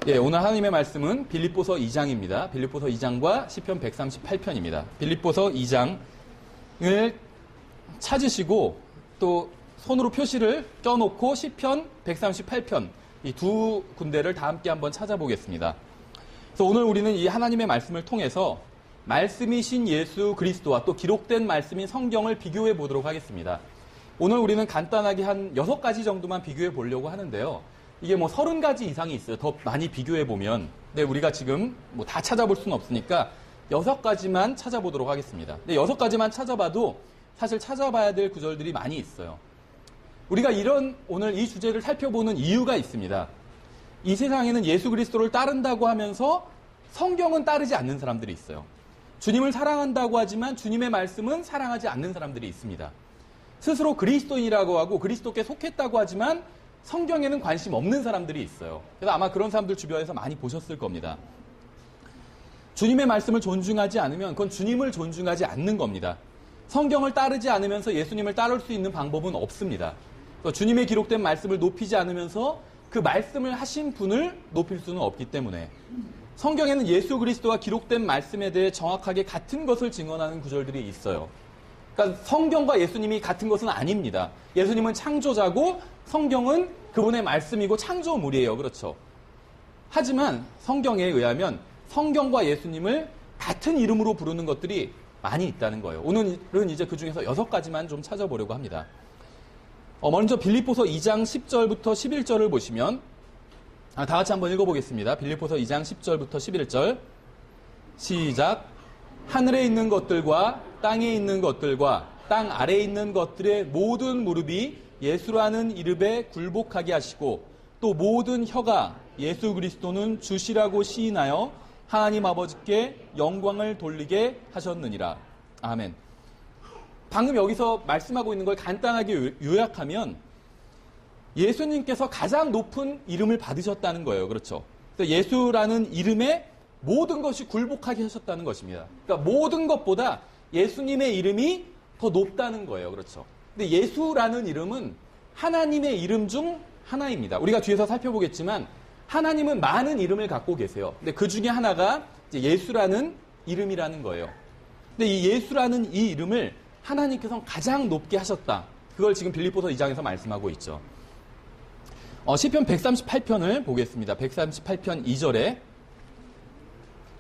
예, 오늘 하나님의 말씀은 빌립보서 2장입니다. 빌립보서 2장과 시편 138편입니다. 빌립보서 2장을 찾으시고 또 손으로 표시를 껴놓고 시편 138편 이 두 군데를 다 함께 한번 찾아보겠습니다. 그래서 오늘 우리는 이 하나님의 말씀을 통해서 말씀이신 예수 그리스도와 또 기록된 말씀인 성경을 비교해 보도록 하겠습니다. 오늘 우리는 간단하게 한 6가지 정도만 비교해 보려고 하는데요. 이게 뭐 30가지 이상이 있어요. 더 많이 비교해 보면. 근데 우리가 지금 뭐 다 찾아볼 수는 없으니까 6가지만 찾아보도록 하겠습니다. 근데 6가지만 찾아봐도 사실 찾아봐야 될 구절들이 많이 있어요. 우리가 오늘 이 주제를 살펴보는 이유가 있습니다. 이 세상에는 예수 그리스도를 따른다고 하면서 성경은 따르지 않는 사람들이 있어요. 주님을 사랑한다고 하지만 주님의 말씀은 사랑하지 않는 사람들이 있습니다. 스스로 그리스도인이라고 하고 그리스도께 속했다고 하지만 성경에는 관심 없는 사람들이 있어요. 그래서 아마 그런 사람들 주변에서 많이 보셨을 겁니다. 주님의 말씀을 존중하지 않으면 그건 주님을 존중하지 않는 겁니다. 성경을 따르지 않으면서 예수님을 따를 수 있는 방법은 없습니다. 주님의 기록된 말씀을 높이지 않으면서 그 말씀을 하신 분을 높일 수는 없기 때문에 성경에는 예수 그리스도와 기록된 말씀에 대해 정확하게 같은 것을 증언하는 구절들이 있어요. 그러니까 성경과 예수님이 같은 것은 아닙니다. 예수님은 창조자고 성경은 그분의 말씀이고 창조물이에요. 그렇죠. 하지만 성경에 의하면 성경과 예수님을 같은 이름으로 부르는 것들이 많이 있다는 거예요. 오늘은 이제 그 중에서 6가지만 좀 찾아보려고 합니다. 먼저 빌립보서 2장 10절부터 11절을 보시면 다 같이 한번 읽어보겠습니다. 빌립보서 2장 10절부터 11절 시작. 하늘에 있는 것들과 땅에 있는 것들과 땅 아래에 있는 것들의 모든 무릎이 예수라는 이름에 굴복하게 하시고 또 모든 혀가 예수 그리스도는 주시라고 시인하여 하나님 아버지께 영광을 돌리게 하셨느니라. 아멘. 방금 여기서 말씀하고 있는 걸 간단하게 요약하면 예수님께서 가장 높은 이름을 받으셨다는 거예요. 그렇죠. 그래서 예수라는 이름에 모든 것이 굴복하게 하셨다는 것입니다. 그러니까 모든 것보다 예수님의 이름이 더 높다는 거예요. 그렇죠. 근데 예수라는 이름은 하나님의 이름 중 하나입니다. 우리가 뒤에서 살펴보겠지만 하나님은 많은 이름을 갖고 계세요. 근데 그 중에 하나가 이제 예수라는 이름이라는 거예요. 근데 이 예수라는 이 이름을 하나님께서 가장 높게 하셨다. 그걸 지금 빌립보서 2장에서 말씀하고 있죠. 시편 138편을 보겠습니다. 138편 2절에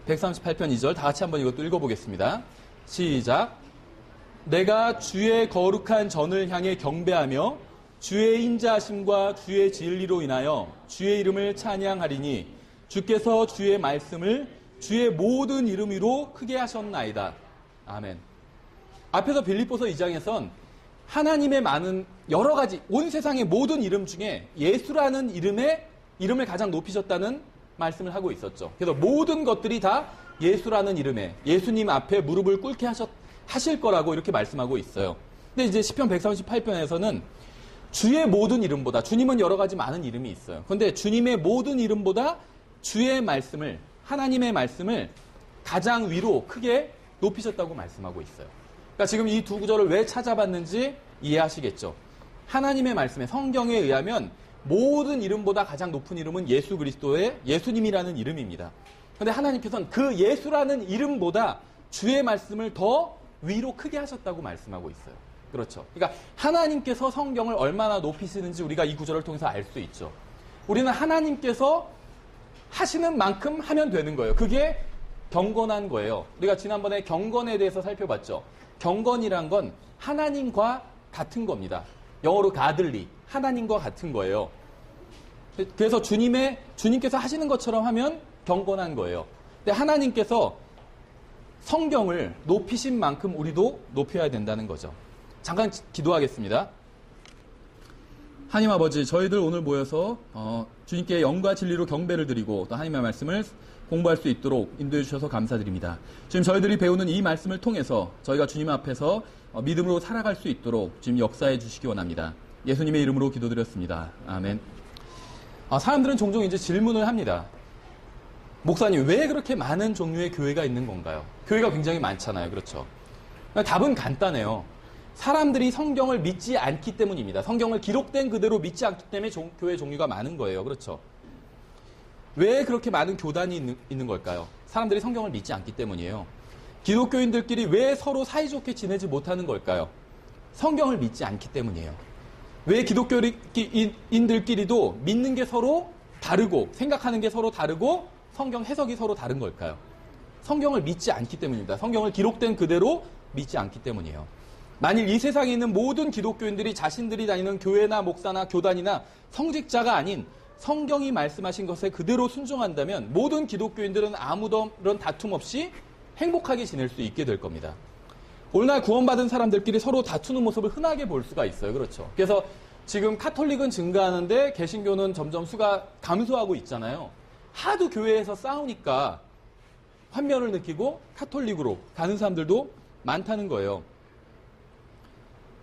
138편 2절 다 같이 한번 이것도 읽어보겠습니다. 시작. 내가 주의 거룩한 전을 향해 경배하며 주의 인자하심과 주의 진리로 인하여 주의 이름을 찬양하리니 주께서 주의 말씀을 주의 모든 이름 위로 크게 하셨나이다. 아멘. 앞에서 빌립보서 2장에선 하나님의 많은 여러 가지 온 세상의 모든 이름 중에 예수라는 이름을 가장 높이셨다는 말씀을 하고 있었죠. 그래서 모든 것들이 다 예수라는 이름에 예수님 앞에 무릎을 꿇게 하실 거라고 이렇게 말씀하고 있어요. 근데 이제 시편 138편에서는 주의 모든 이름보다 주님은 여러 가지 많은 이름이 있어요. 그런데 주님의 모든 이름보다 주의 말씀을 하나님의 말씀을 가장 위로 크게 높이셨다고 말씀하고 있어요. 그러니까 지금 이 두 구절을 왜 찾아봤는지 이해하시겠죠. 하나님의 말씀에 성경에 의하면 모든 이름보다 가장 높은 이름은 예수 그리스도의 예수님이라는 이름입니다. 그런데 하나님께서는 그 예수라는 이름보다 주의 말씀을 더 위로 크게 하셨다고 말씀하고 있어요. 그렇죠. 그러니까 하나님께서 성경을 얼마나 높이시는지 우리가 이 구절을 통해서 알 수 있죠. 우리는 하나님께서 하시는 만큼 하면 되는 거예요. 그게 경건한 거예요. 우리가 지난번에 경건에 대해서 살펴봤죠. 경건이란 건 하나님과 같은 겁니다. 영어로 godly, 하나님과 같은 거예요. 그래서 주님께서 하시는 것처럼 하면 경건한 거예요. 근데 하나님께서 성경을 높이신 만큼 우리도 높여야 된다는 거죠. 잠깐 기도하겠습니다. 하나님 아버지, 저희들 오늘 모여서 주님께 영과 진리로 경배를 드리고 또 하나님의 말씀을 공부할 수 있도록 인도해 주셔서 감사드립니다. 지금 저희들이 배우는 이 말씀을 통해서 저희가 주님 앞에서 믿음으로 살아갈 수 있도록 지금 역사해 주시기 원합니다. 예수님의 이름으로 기도드렸습니다. 아멘. 사람들은 종종 이제 질문을 합니다. 목사님, 왜 그렇게 많은 종류의 교회가 있는 건가요? 교회가 굉장히 많잖아요. 그렇죠? 답은 간단해요. 사람들이 성경을 믿지 않기 때문입니다. 성경을 기록된 그대로 믿지 않기 때문에 교회 종류가 많은 거예요. 그렇죠? 왜 그렇게 많은 교단이 있는 걸까요? 사람들이 성경을 믿지 않기 때문이에요. 기독교인들끼리 왜 서로 사이좋게 지내지 못하는 걸까요? 성경을 믿지 않기 때문이에요. 왜 기독교인들끼리도 믿는 게 서로 다르고 생각하는 게 서로 다르고 성경 해석이 서로 다른 걸까요? 성경을 믿지 않기 때문입니다. 성경을 기록된 그대로 믿지 않기 때문이에요. 만일 이 세상에 있는 모든 기독교인들이 자신들이 다니는 교회나 목사나 교단이나 성직자가 아닌 성경이 말씀하신 것에 그대로 순종한다면 모든 기독교인들은 아무런 다툼 없이 행복하게 지낼 수 있게 될 겁니다. 오늘날 구원받은 사람들끼리 서로 다투는 모습을 흔하게 볼 수가 있어요. 그렇죠. 그래서 지금 카톨릭은 증가하는데 개신교는 점점 수가 감소하고 있잖아요. 하도 교회에서 싸우니까 환멸을 느끼고 카톨릭으로 가는 사람들도 많다는 거예요.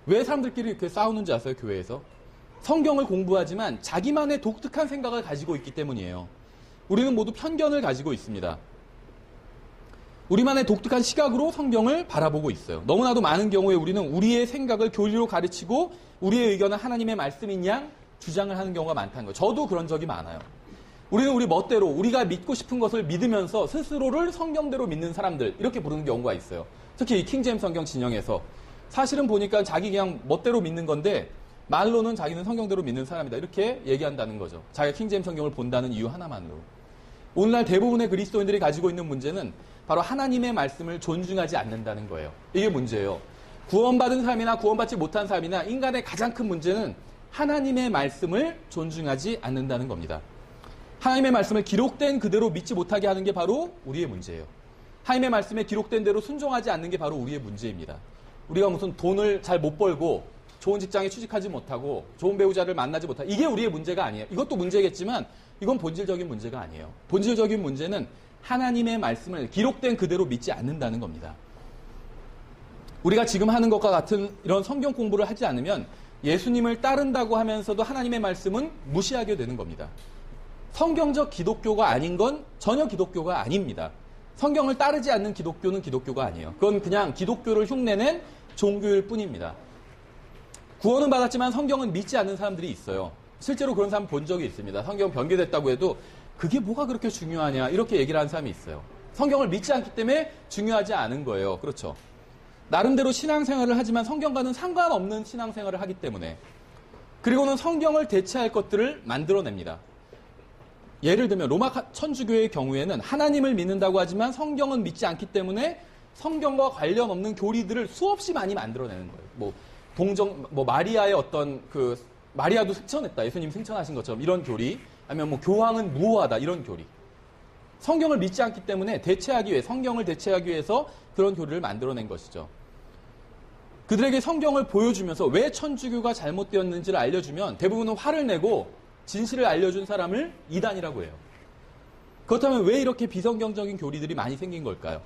왜 사람들끼리 이렇게 싸우는지 아세요? 교회에서? 성경을 공부하지만 자기만의 독특한 생각을 가지고 있기 때문이에요. 우리는 모두 편견을 가지고 있습니다. 우리만의 독특한 시각으로 성경을 바라보고 있어요. 너무나도 많은 경우에 우리는 우리의 생각을 교리로 가르치고 우리의 의견은 하나님의 말씀인 양 주장을 하는 경우가 많다는 거예요. 저도 그런 적이 많아요. 우리는 우리 멋대로 우리가 믿고 싶은 것을 믿으면서 스스로를 성경대로 믿는 사람들 이렇게 부르는 경우가 있어요. 특히 이 킹제임스 성경 진영에서 사실은 보니까 자기 그냥 멋대로 믿는 건데 말로는 자기는 성경대로 믿는 사람이다 이렇게 얘기한다는 거죠. 자기가 킹제임스 성경을 본다는 이유 하나만으로. 오늘날 대부분의 그리스도인들이 가지고 있는 문제는 바로 하나님의 말씀을 존중하지 않는다는 거예요. 이게 문제예요. 구원받은 사람이나 구원받지 못한 사람이나 인간의 가장 큰 문제는 하나님의 말씀을 존중하지 않는다는 겁니다. 하나님의 말씀을 기록된 그대로 믿지 못하게 하는 게 바로 우리의 문제예요. 하나님의 말씀에 기록된 대로 순종하지 않는 게 바로 우리의 문제입니다. 우리가 무슨 돈을 잘 못 벌고 좋은 직장에 취직하지 못하고 좋은 배우자를 만나지 못하고 이게 우리의 문제가 아니에요. 이것도 문제겠지만 이건 본질적인 문제가 아니에요. 본질적인 문제는 하나님의 말씀을 기록된 그대로 믿지 않는다는 겁니다. 우리가 지금 하는 것과 같은 이런 성경 공부를 하지 않으면 예수님을 따른다고 하면서도 하나님의 말씀은 무시하게 되는 겁니다. 성경적 기독교가 아닌 건 전혀 기독교가 아닙니다. 성경을 따르지 않는 기독교는 기독교가 아니에요. 그건 그냥 기독교를 흉내낸 종교일 뿐입니다. 구원은 받았지만 성경은 믿지 않는 사람들이 있어요. 실제로 그런 사람 본 적이 있습니다. 성경 변개됐다고 해도 그게 뭐가 그렇게 중요하냐 이렇게 얘기를 하는 사람이 있어요. 성경을 믿지 않기 때문에 중요하지 않은 거예요. 그렇죠. 나름대로 신앙생활을 하지만 성경과는 상관없는 신앙생활을 하기 때문에 그리고는 성경을 대체할 것들을 만들어냅니다. 예를 들면 로마 천주교의 경우에는 하나님을 믿는다고 하지만 성경은 믿지 않기 때문에 성경과 관련 없는 교리들을 수없이 많이 만들어내는 거예요. 마리아의 어떤 마리아도 승천했다. 예수님 승천하신 것처럼 이런 교리, 아니면 교황은 무호하다. 이런 교리. 성경을 믿지 않기 때문에 성경을 대체하기 위해서 그런 교리를 만들어낸 것이죠. 그들에게 성경을 보여주면서 왜 천주교가 잘못되었는지를 알려주면 대부분은 화를 내고 진실을 알려준 사람을 이단이라고 해요. 그렇다면 왜 이렇게 비성경적인 교리들이 많이 생긴 걸까요?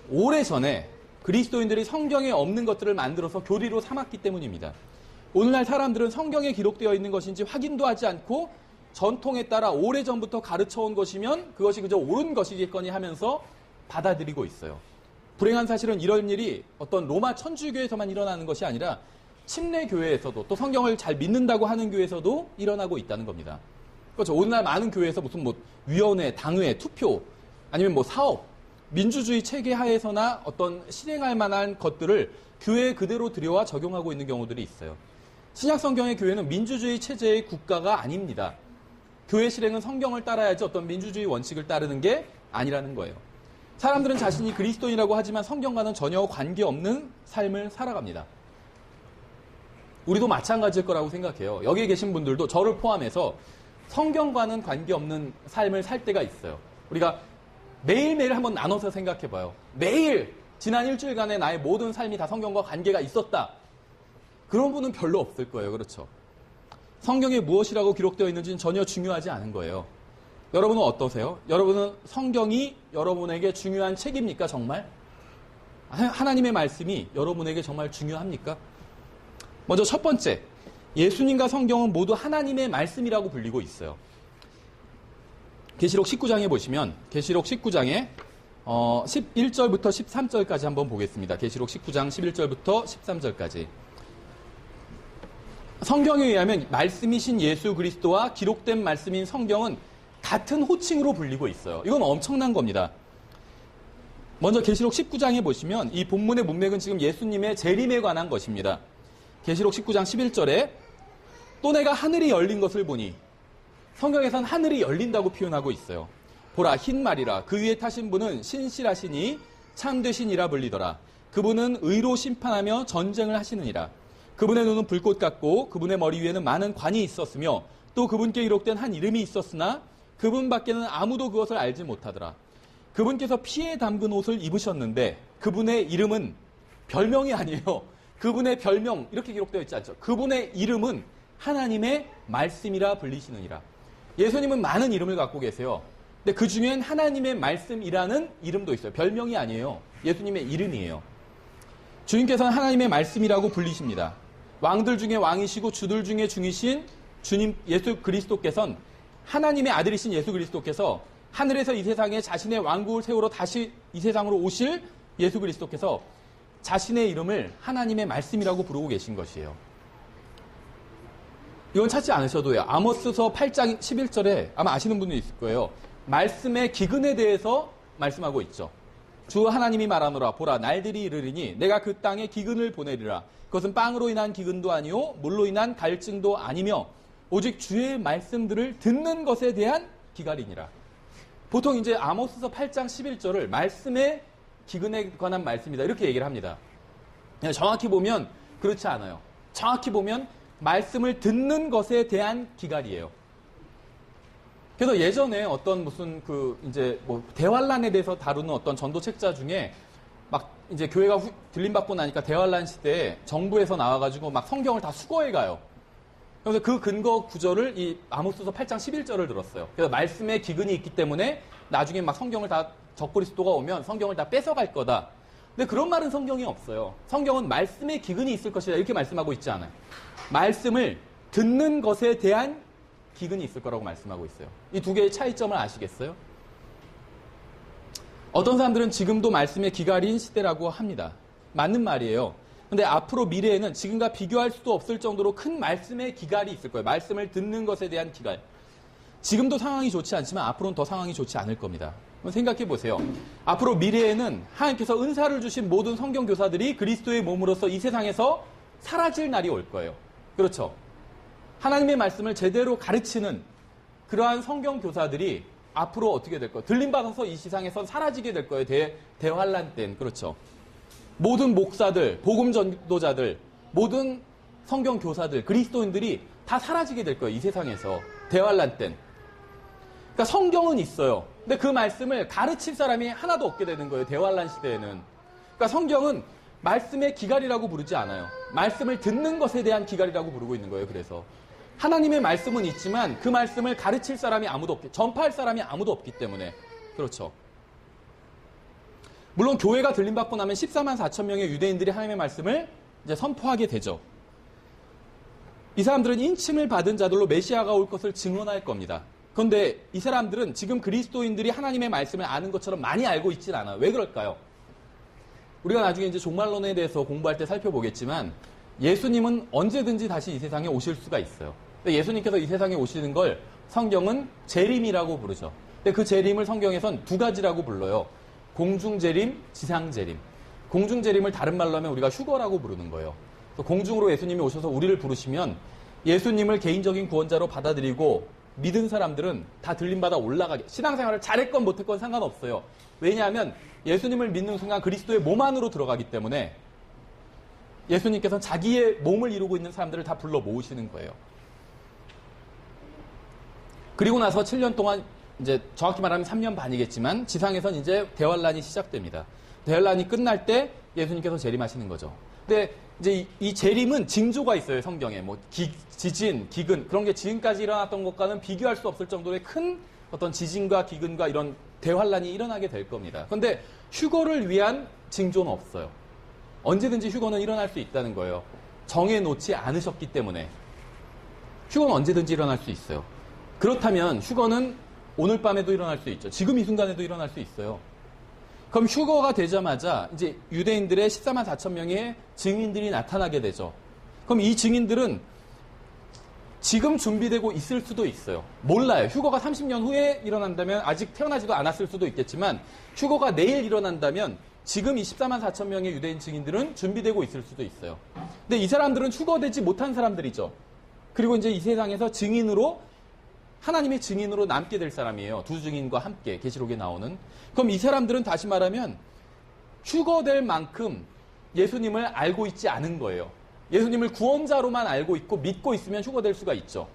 오래전에 그리스도인들이 성경에 없는 것들을 만들어서 교리로 삼았기 때문입니다. 오늘날 사람들은 성경에 기록되어 있는 것인지 확인도 하지 않고 전통에 따라 오래전부터 가르쳐온 것이면 그것이 그저 옳은 것이겠거니 하면서 받아들이고 있어요. 불행한 사실은 이런 일이 어떤 로마 천주교에서만 일어나는 것이 아니라 침례 교회에서도 또 성경을 잘 믿는다고 하는 교회에서도 일어나고 있다는 겁니다. 그렇죠. 오늘날 많은 교회에서 무슨 위원회, 당회, 투표 아니면 사업, 민주주의 체계 하에서나 어떤 실행할 만한 것들을 교회에 그대로 들여와 적용하고 있는 경우들이 있어요. 신약 성경의 교회는 민주주의 체제의 국가가 아닙니다. 교회 실행은 성경을 따라야지 어떤 민주주의 원칙을 따르는 게 아니라는 거예요. 사람들은 자신이 그리스도인이라고 하지만 성경과는 전혀 관계없는 삶을 살아갑니다. 우리도 마찬가지일 거라고 생각해요. 여기에 계신 분들도 저를 포함해서 성경과는 관계없는 삶을 살 때가 있어요. 우리가 매일매일 한번 나눠서 생각해봐요. 매일 지난 일주일간의 나의 모든 삶이 다 성경과 관계가 있었다. 그런 분은 별로 없을 거예요. 그렇죠? 성경에 무엇이라고 기록되어 있는지는 전혀 중요하지 않은 거예요. 여러분은 어떠세요? 여러분은 성경이 여러분에게 중요한 책입니까? 정말? 하나님의 말씀이 여러분에게 정말 중요합니까? 먼저 첫 번째, 예수님과 성경은 모두 하나님의 말씀이라고 불리고 있어요. 계시록 19장에 보시면 계시록 19장에 11절부터 13절까지 한번 보겠습니다. 계시록 19장 11절부터 13절까지. 성경에 의하면 말씀이신 예수 그리스도와 기록된 말씀인 성경은 같은 호칭으로 불리고 있어요. 이건 엄청난 겁니다. 먼저 계시록 19장에 보시면 이 본문의 문맥은 지금 예수님의 재림에 관한 것입니다. 계시록 19장 11절에 또 내가 하늘이 열린 것을 보니, 성경에선 하늘이 열린다고 표현하고 있어요. 보라, 흰 말이라. 그 위에 타신 분은 신실하시니 참되신이라 불리더라. 그분은 의로 심판하며 전쟁을 하시느니라. 그분의 눈은 불꽃 같고 그분의 머리 위에는 많은 관이 있었으며 또 그분께 기록된 한 이름이 있었으나 그분 밖에는 아무도 그것을 알지 못하더라. 그분께서 피에 담근 옷을 입으셨는데 그분의 이름은 별명이 아니에요. 그분의 별명 이렇게 기록되어 있지 않죠. 그분의 이름은 하나님의 말씀이라 불리시느니라. 예수님은 많은 이름을 갖고 계세요. 근데 그 중엔 하나님의 말씀이라는 이름도 있어요. 별명이 아니에요. 예수님의 이름이에요. 주님께서는 하나님의 말씀이라고 불리십니다. 왕들 중에 왕이시고 주들 중에 중이신 주님 예수 그리스도께서는 하나님의 아들이신 예수 그리스도께서 하늘에서 이 세상에 자신의 왕국을 세우러 다시 이 세상으로 오실 예수 그리스도께서 자신의 이름을 하나님의 말씀이라고 부르고 계신 것이에요. 이건 찾지 않으셔도 해요. 아모스서 8장 11절에 아마 아시는 분도 있을 거예요. 말씀의 기근에 대해서 말씀하고 있죠. 주 하나님이 말하노라. 보라, 날들이 이르리니 내가 그 땅에 기근을 보내리라. 그것은 빵으로 인한 기근도 아니요 물로 인한 갈증도 아니며 오직 주의 말씀들을 듣는 것에 대한 기갈이니라. 보통 이제 아모스서 8장 11절을 말씀의 기근에 관한 말씀이다 이렇게 얘기를 합니다. 정확히 보면 그렇지 않아요. 정확히 보면 말씀을 듣는 것에 대한 기갈이에요. 그래서 예전에 어떤 무슨 이제 대환란에 대해서 다루는 어떤 전도책자 중에 막 이제 교회가 들림받고 나니까 대환란 시대에 정부에서 나와가지고 막 성경을 다 수거해 가요. 그래서 그 근거 구절을 이 아모스서 8장 11절을 들었어요. 그래서 말씀에 기근이 있기 때문에 나중에 막 성경을 다 적그리스도가 오면 성경을 다 뺏어갈 거다. 근데 그런 말은 성경에 없어요. 성경은 말씀에 기근이 있을 것이다 이렇게 말씀하고 있지 않아요. 말씀을 듣는 것에 대한 기근이 있을 거라고 말씀하고 있어요. 이 두 개의 차이점을 아시겠어요? 어떤 사람들은 지금도 말씀의 기갈인 시대라고 합니다. 맞는 말이에요. 근데 앞으로 미래에는 지금과 비교할 수도 없을 정도로 큰 말씀의 기갈이 있을 거예요. 말씀을 듣는 것에 대한 기갈. 지금도 상황이 좋지 않지만 앞으로는 더 상황이 좋지 않을 겁니다. 한번 생각해 보세요. 앞으로 미래에는 하나님께서 은사를 주신 모든 성경 교사들이 그리스도의 몸으로서 이 세상에서 사라질 날이 올 거예요. 그렇죠? 하나님의 말씀을 제대로 가르치는 그러한 성경 교사들이 앞으로 어떻게 될 거예요? 들림받아서 이 세상에서 사라지게 될 거예요. 대환란 때는. 그렇죠? 모든 목사들, 복음 전도자들, 모든 성경 교사들, 그리스도인들이 다 사라지게 될 거예요. 이 세상에서. 대환란 땐. 그러니까 성경은 있어요. 근데 그 말씀을 가르칠 사람이 하나도 없게 되는 거예요. 대환란 시대에는. 그러니까 성경은 말씀의 기갈이라고 부르지 않아요. 말씀을 듣는 것에 대한 기갈이라고 부르고 있는 거예요. 그래서 하나님의 말씀은 있지만 그 말씀을 가르칠 사람이 아무도 없기, 전파할 사람이 아무도 없기 때문에. 그렇죠. 물론 교회가 들림받고 나면 14만 4천 명의 유대인들이 하나님의 말씀을 이제 선포하게 되죠. 이 사람들은 인침을 받은 자들로 메시아가 올 것을 증언할 겁니다. 그런데 이 사람들은 지금 그리스도인들이 하나님의 말씀을 아는 것처럼 많이 알고 있진 않아요. 왜 그럴까요? 우리가 나중에 이제 종말론에 대해서 공부할 때 살펴보겠지만 예수님은 언제든지 다시 이 세상에 오실 수가 있어요. 근데 예수님께서 이 세상에 오시는 걸 성경은 재림이라고 부르죠. 근데 그 재림을 성경에선 두 가지라고 불러요. 공중재림, 지상재림. 공중재림을 다른 말로 하면 우리가 휴거라고 부르는 거예요. 공중으로 예수님이 오셔서 우리를 부르시면 예수님을 개인적인 구원자로 받아들이고 믿은 사람들은 다 들림받아 올라가게, 신앙생활을 잘했건 못했건 상관없어요. 왜냐하면 예수님을 믿는 순간 그리스도의 몸 안으로 들어가기 때문에 예수님께서는 자기의 몸을 이루고 있는 사람들을 다 불러 모으시는 거예요. 그리고 나서 7년 동안, 이제 정확히 말하면 3년 반이겠지만 지상에선 이제 대환란이 시작됩니다. 대환란이 끝날 때 예수님께서 재림하시는 거죠. 근데 이제 이 재림은 징조가 있어요. 성경에 지진, 기근, 그런 게 지금까지 일어났던 것과는 비교할 수 없을 정도의 큰 어떤 지진과 기근과 이런 대환란이 일어나게 될 겁니다. 그런데 휴거를 위한 징조는 없어요. 언제든지 휴거는 일어날 수 있다는 거예요. 정해놓지 않으셨기 때문에. 휴거는 언제든지 일어날 수 있어요. 그렇다면 휴거는 오늘 밤에도 일어날 수 있죠. 지금 이 순간에도 일어날 수 있어요. 그럼 휴거가 되자마자 이제 유대인들의 14만 4천 명의 증인들이 나타나게 되죠. 그럼 이 증인들은 지금 준비되고 있을 수도 있어요. 몰라요. 휴거가 30년 후에 일어난다면 아직 태어나지도 않았을 수도 있겠지만 휴거가 내일 일어난다면 지금 이 14만 4천 명의 유대인 증인들은 준비되고 있을 수도 있어요. 근데 이 사람들은 휴거되지 못한 사람들이죠. 그리고 이제 이 세상에서 증인으로 하나님의 증인으로 남게 될 사람이에요. 두 증인과 함께 계시록에 나오는. 그럼 이 사람들은 다시 말하면 휴거될 만큼 예수님을 알고 있지 않은 거예요. 예수님을 구원자로만 알고 있고 믿고 있으면 휴거될 수가 있죠.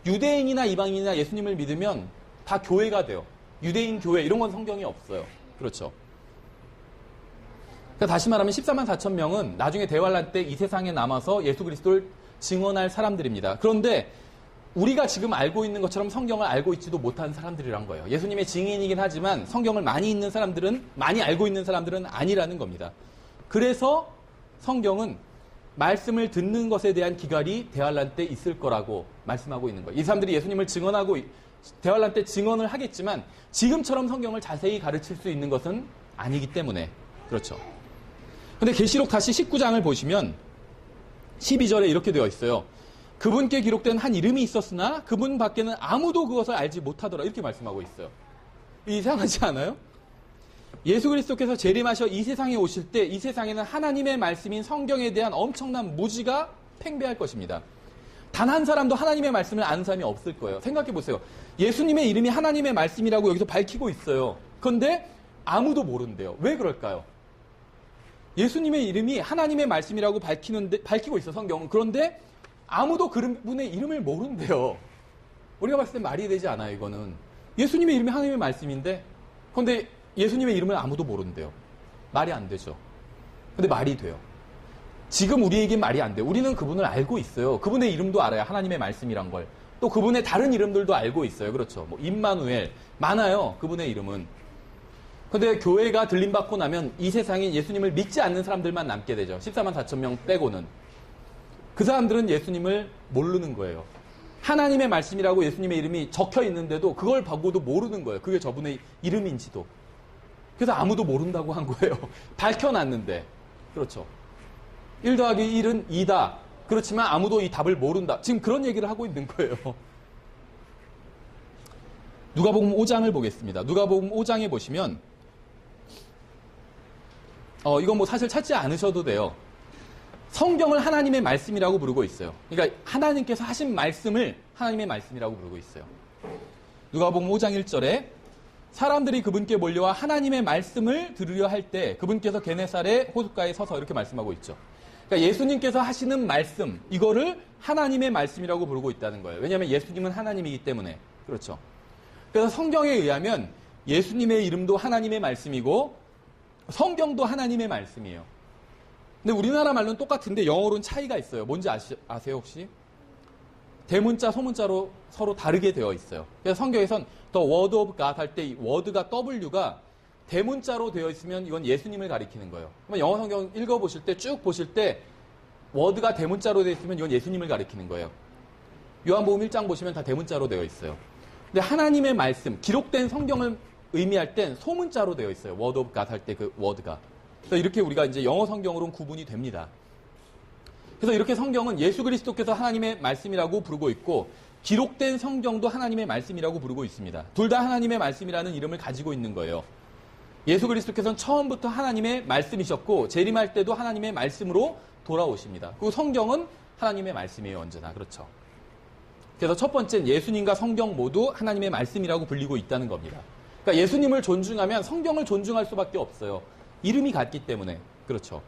유대인이나 이방인이나 예수님을 믿으면 다 교회가 돼요. 유대인 교회 이런 건 성경에 없어요. 그렇죠. 그러니까 다시 말하면 14만 4천 명은 나중에 대환란 때 이 세상에 남아서 예수 그리스도를 증언할 사람들입니다. 그런데 우리가 지금 알고 있는 것처럼 성경을 알고 있지도 못한 사람들이란 거예요. 예수님의 증인이긴 하지만 성경을 많이 읽는 사람들은, 많이 알고 있는 사람들은 아니라는 겁니다. 그래서 성경은 말씀을 듣는 것에 대한 기갈이 대환란 때 있을 거라고 말씀하고 있는 거예요. 이 사람들이 예수님을 증언하고 대환란 때 증언을 하겠지만 지금처럼 성경을 자세히 가르칠 수 있는 것은 아니기 때문에 그렇죠. 근데 계시록 다시 19장을 보시면 12절에 이렇게 되어 있어요. 그분께 기록된 한 이름이 있었으나 그분 밖에는 아무도 그것을 알지 못하더라. 이렇게 말씀하고 있어요. 이상하지 않아요? 예수 그리스도께서 재림하셔 이 세상에 오실 때 이 세상에는 하나님의 말씀인 성경에 대한 엄청난 무지가 팽배할 것입니다. 단 한 사람도 하나님의 말씀을 아는 사람이 없을 거예요. 생각해 보세요. 예수님의 이름이 하나님의 말씀이라고 여기서 밝히고 있어요. 그런데 아무도 모른대요. 왜 그럴까요? 예수님의 이름이 하나님의 말씀이라고 밝히고 있어, 성경은. 그런데 아무도 그분의 이름을 모른대요. 우리가 봤을 때 말이 되지 않아요, 이거는. 예수님의 이름이 하나님의 말씀인데, 그런데 예수님의 이름을 아무도 모른대요. 말이 안 되죠. 근데 말이 돼요. 지금 우리에겐 말이 안 돼요. 우리는 그분을 알고 있어요. 그분의 이름도 알아요. 하나님의 말씀이란 걸. 또 그분의 다른 이름들도 알고 있어요. 그렇죠. 뭐 임마누엘 많아요. 그분의 이름은. 근데 교회가 들림받고 나면 이 세상에 예수님을 믿지 않는 사람들만 남게 되죠. 14만 4천 명 빼고는. 그 사람들은 예수님을 모르는 거예요. 하나님의 말씀이라고 예수님의 이름이 적혀 있는데도 그걸 보고도 모르는 거예요. 그게 저분의 이름인지도. 그래서 아무도 모른다고 한 거예요. 밝혀놨는데. 그렇죠. 1 더하기 1은 2다. 그렇지만 아무도 이 답을 모른다. 지금 그런 얘기를 하고 있는 거예요. 누가복음 5장을 보겠습니다. 누가복음 5장에 보시면 이건 뭐 사실 찾지 않으셔도 돼요. 성경을 하나님의 말씀이라고 부르고 있어요. 그러니까 하나님께서 하신 말씀을 하나님의 말씀이라고 부르고 있어요. 누가복음 5장 1절에 사람들이 그분께 몰려와 하나님의 말씀을 들으려 할 때 그분께서 게네사렛 호숫가에 서서 이렇게 말씀하고 있죠. 그러니까 예수님께서 하시는 말씀, 이거를 하나님의 말씀이라고 부르고 있다는 거예요. 왜냐하면 예수님은 하나님이기 때문에. 그렇죠. 그래서 성경에 의하면 예수님의 이름도 하나님의 말씀이고 성경도 하나님의 말씀이에요. 근데 우리나라 말로는 똑같은데 영어로는 차이가 있어요. 뭔지 아세요 혹시? 대문자, 소문자로 서로 다르게 되어 있어요. 그래서 성경에선 The Word of God 할 때 이 word가 W가 대문자로 되어 있으면 이건 예수님을 가리키는 거예요. 그러면 영어 성경 읽어보실 때 쭉 보실 때 word가 대문자로 되어 있으면 이건 예수님을 가리키는 거예요. 요한복음 1장 보시면 다 대문자로 되어 있어요. 근데 하나님의 말씀, 기록된 성경을 의미할 땐 소문자로 되어 있어요. Word of God 할 때 그 word가. 그래서 이렇게 우리가 이제 영어 성경으로는 구분이 됩니다. 그래서 이렇게 성경은 예수 그리스도께서 하나님의 말씀이라고 부르고 있고 기록된 성경도 하나님의 말씀이라고 부르고 있습니다. 둘 다 하나님의 말씀이라는 이름을 가지고 있는 거예요. 예수 그리스도께서는 처음부터 하나님의 말씀이셨고 재림할 때도 하나님의 말씀으로 돌아오십니다. 그리고 성경은 하나님의 말씀이에요. 언제나. 그렇죠. 그래서 첫 번째는 예수님과 성경 모두 하나님의 말씀이라고 불리고 있다는 겁니다. 그러니까 예수님을 존중하면 성경을 존중할 수밖에 없어요. 이름이 같기 때문에. 그렇죠.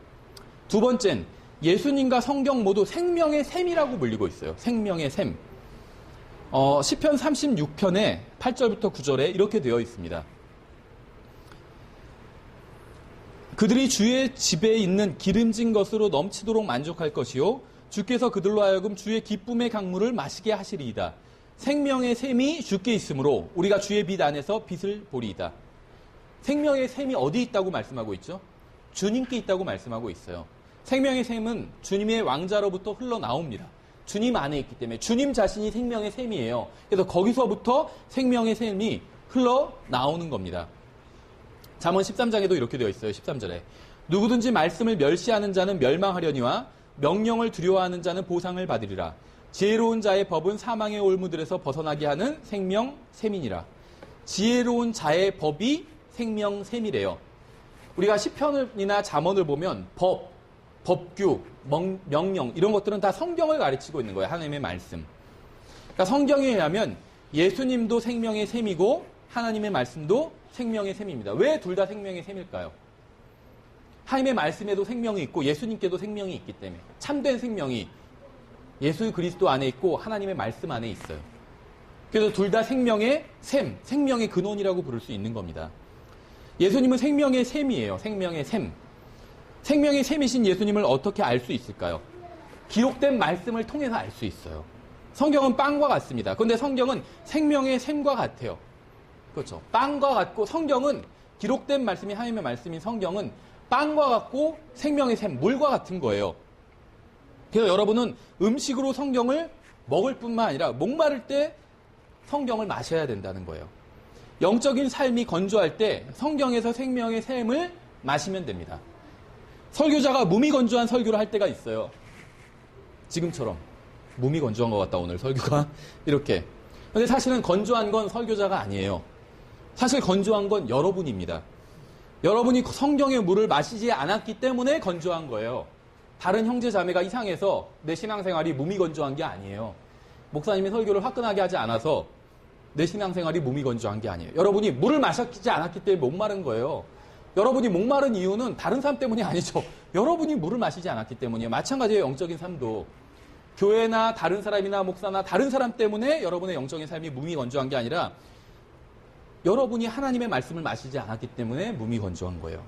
두 번째는 예수님과 성경 모두 생명의 샘이라고 불리고 있어요. 생명의 샘. 시편 36편에 8절부터 9절에 이렇게 되어 있습니다. 그들이 주의 집에 있는 기름진 것으로 넘치도록 만족할 것이요 주께서 그들로 하여금 주의 기쁨의 강물을 마시게 하시리이다. 생명의 샘이 주께 있으므로 우리가 주의 빛 안에서 빛을 보리이다. 생명의 샘이 어디 있다고 말씀하고 있죠? 주님께 있다고 말씀하고 있어요. 생명의 샘은 주님의 왕자로부터 흘러나옵니다. 주님 안에 있기 때문에 주님 자신이 생명의 샘이에요. 그래서 거기서부터 생명의 샘이 흘러나오는 겁니다. 잠언 13장에도 이렇게 되어 있어요. 13절에 누구든지 말씀을 멸시하는 자는 멸망하려니와 명령을 두려워하는 자는 보상을 받으리라. 지혜로운 자의 법은 사망의 올무들에서 벗어나게 하는 생명샘이니라. 지혜로운 자의 법이 생명샘이래요. 우리가 시편이나 잠언을 보면 법, 법규, 명령 이런 것들은 다 성경을 가르치고 있는 거예요. 하나님의 말씀. 그러니까 성경에 의하면 예수님도 생명의 샘이고 하나님의 말씀도 생명의 샘입니다. 왜 둘 다 생명의 샘일까요? 하나님의 말씀에도 생명이 있고 예수님께도 생명이 있기 때문에 참된 생명이 예수 그리스도 안에 있고 하나님의 말씀 안에 있어요. 그래서 둘 다 생명의 샘, 생명의 근원이라고 부를 수 있는 겁니다. 예수님은 생명의 샘이에요. 생명의 샘. 생명의 샘이신 예수님을 어떻게 알 수 있을까요? 기록된 말씀을 통해서 알 수 있어요. 성경은 빵과 같습니다. 그런데 성경은 생명의 샘과 같아요. 그렇죠. 빵과 같고 성경은 기록된 말씀이 하나님의 말씀인 성경은 빵과 같고 생명의 샘, 물과 같은 거예요. 그래서 여러분은 음식으로 성경을 먹을 뿐만 아니라 목마를 때 성경을 마셔야 된다는 거예요. 영적인 삶이 건조할 때 성경에서 생명의 샘을 마시면 됩니다. 설교자가 몸이 건조한 설교를 할 때가 있어요. 지금처럼. 몸이 건조한 것 같다, 오늘 설교가. 이렇게. 근데 사실은 건조한 건 설교자가 아니에요. 사실 건조한 건 여러분입니다. 여러분이 성경의 물을 마시지 않았기 때문에 건조한 거예요. 다른 형제 자매가 이상해서 내 신앙생활이 몸이 건조한 게 아니에요. 목사님이 설교를 화끈하게 하지 않아서 내 신앙생활이 몸이 건조한 게 아니에요. 여러분이 물을 마시지 않았기 때문에 목마른 거예요. 여러분이 목마른 이유는 다른 사람 때문이 아니죠. 여러분이 물을 마시지 않았기 때문이에요. 마찬가지예요. 영적인 삶도. 교회나 다른 사람이나 목사나 다른 사람 때문에 여러분의 영적인 삶이 몸이 건조한 게 아니라 여러분이 하나님의 말씀을 마시지 않았기 때문에 몸이 건조한 거예요.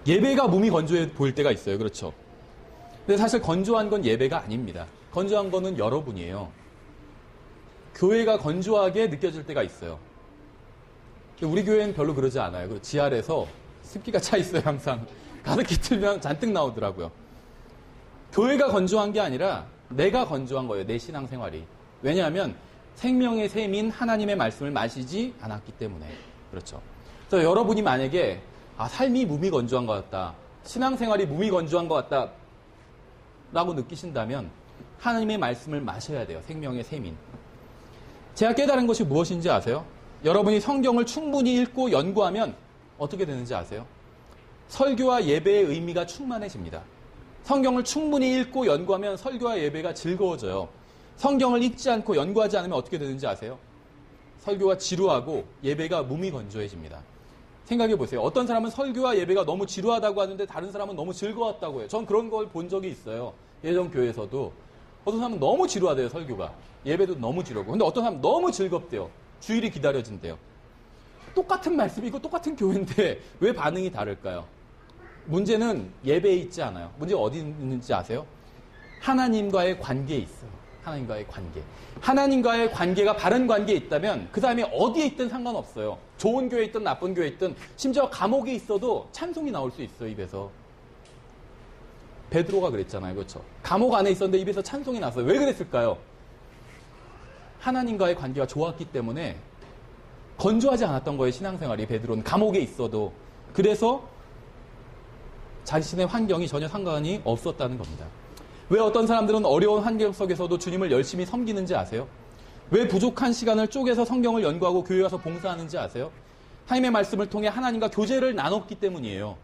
예배가 몸이 건조해 보일 때가 있어요. 그렇죠. 근데 사실 건조한 건 예배가 아닙니다. 건조한 거는 여러분이에요. 교회가 건조하게 느껴질 때가 있어요. 우리 교회는 별로 그러지 않아요. 지하에서 습기가 차 있어요. 항상. 가득히 틀면 잔뜩 나오더라고요. 교회가 건조한 게 아니라 내가 건조한 거예요. 내 신앙생활이. 왜냐하면 생명의 샘인 하나님의 말씀을 마시지 않았기 때문에. 그렇죠. 그래서 여러분이 만약에 삶이 몸이 건조한 것 같다. 신앙생활이 몸이 건조한 것 같다. 라고 느끼신다면 하나님의 말씀을 마셔야 돼요. 생명의 샘인. 제가 깨달은 것이 무엇인지 아세요? 여러분이 성경을 충분히 읽고 연구하면 어떻게 되는지 아세요? 설교와 예배의 의미가 충만해집니다. 성경을 충분히 읽고 연구하면 설교와 예배가 즐거워져요. 성경을 읽지 않고 연구하지 않으면 어떻게 되는지 아세요? 설교가 지루하고 예배가 몸이 건조해집니다. 생각해 보세요. 어떤 사람은 설교와 예배가 너무 지루하다고 하는데 다른 사람은 너무 즐거웠다고 해요. 전 그런 걸 본 적이 있어요. 예전 교회에서도. 어떤 사람은 너무 지루하대요, 설교가. 예배도 너무 지루하고. 근데 어떤 사람은 너무 즐겁대요. 주일이 기다려진대요. 똑같은 말씀이고 똑같은 교회인데 왜 반응이 다를까요? 문제는 예배에 있지 않아요. 문제가 어디 있는지 아세요? 하나님과의 관계에 있어요. 하나님과의 관계. 하나님과의 관계가 바른 관계에 있다면 그 다음에 어디에 있든 상관없어요. 좋은 교회에 있든 나쁜 교회에 있든 심지어 감옥에 있어도 찬송이 나올 수 있어요. 입에서. 베드로가 그랬잖아요. 그렇죠? 감옥 안에 있었는데 입에서 찬송이 났어요. 왜 그랬을까요? 하나님과의 관계가 좋았기 때문에 건조하지 않았던 거예요. 신앙생활이. 베드로는 감옥에 있어도. 그래서 자신의 환경이 전혀 상관이 없었다는 겁니다. 왜 어떤 사람들은 어려운 환경 속에서도 주님을 열심히 섬기는지 아세요? 왜 부족한 시간을 쪼개서 성경을 연구하고 교회 와서 봉사하는지 아세요? 하나님의 말씀을 통해 하나님과 교제를 나눴기 때문이에요.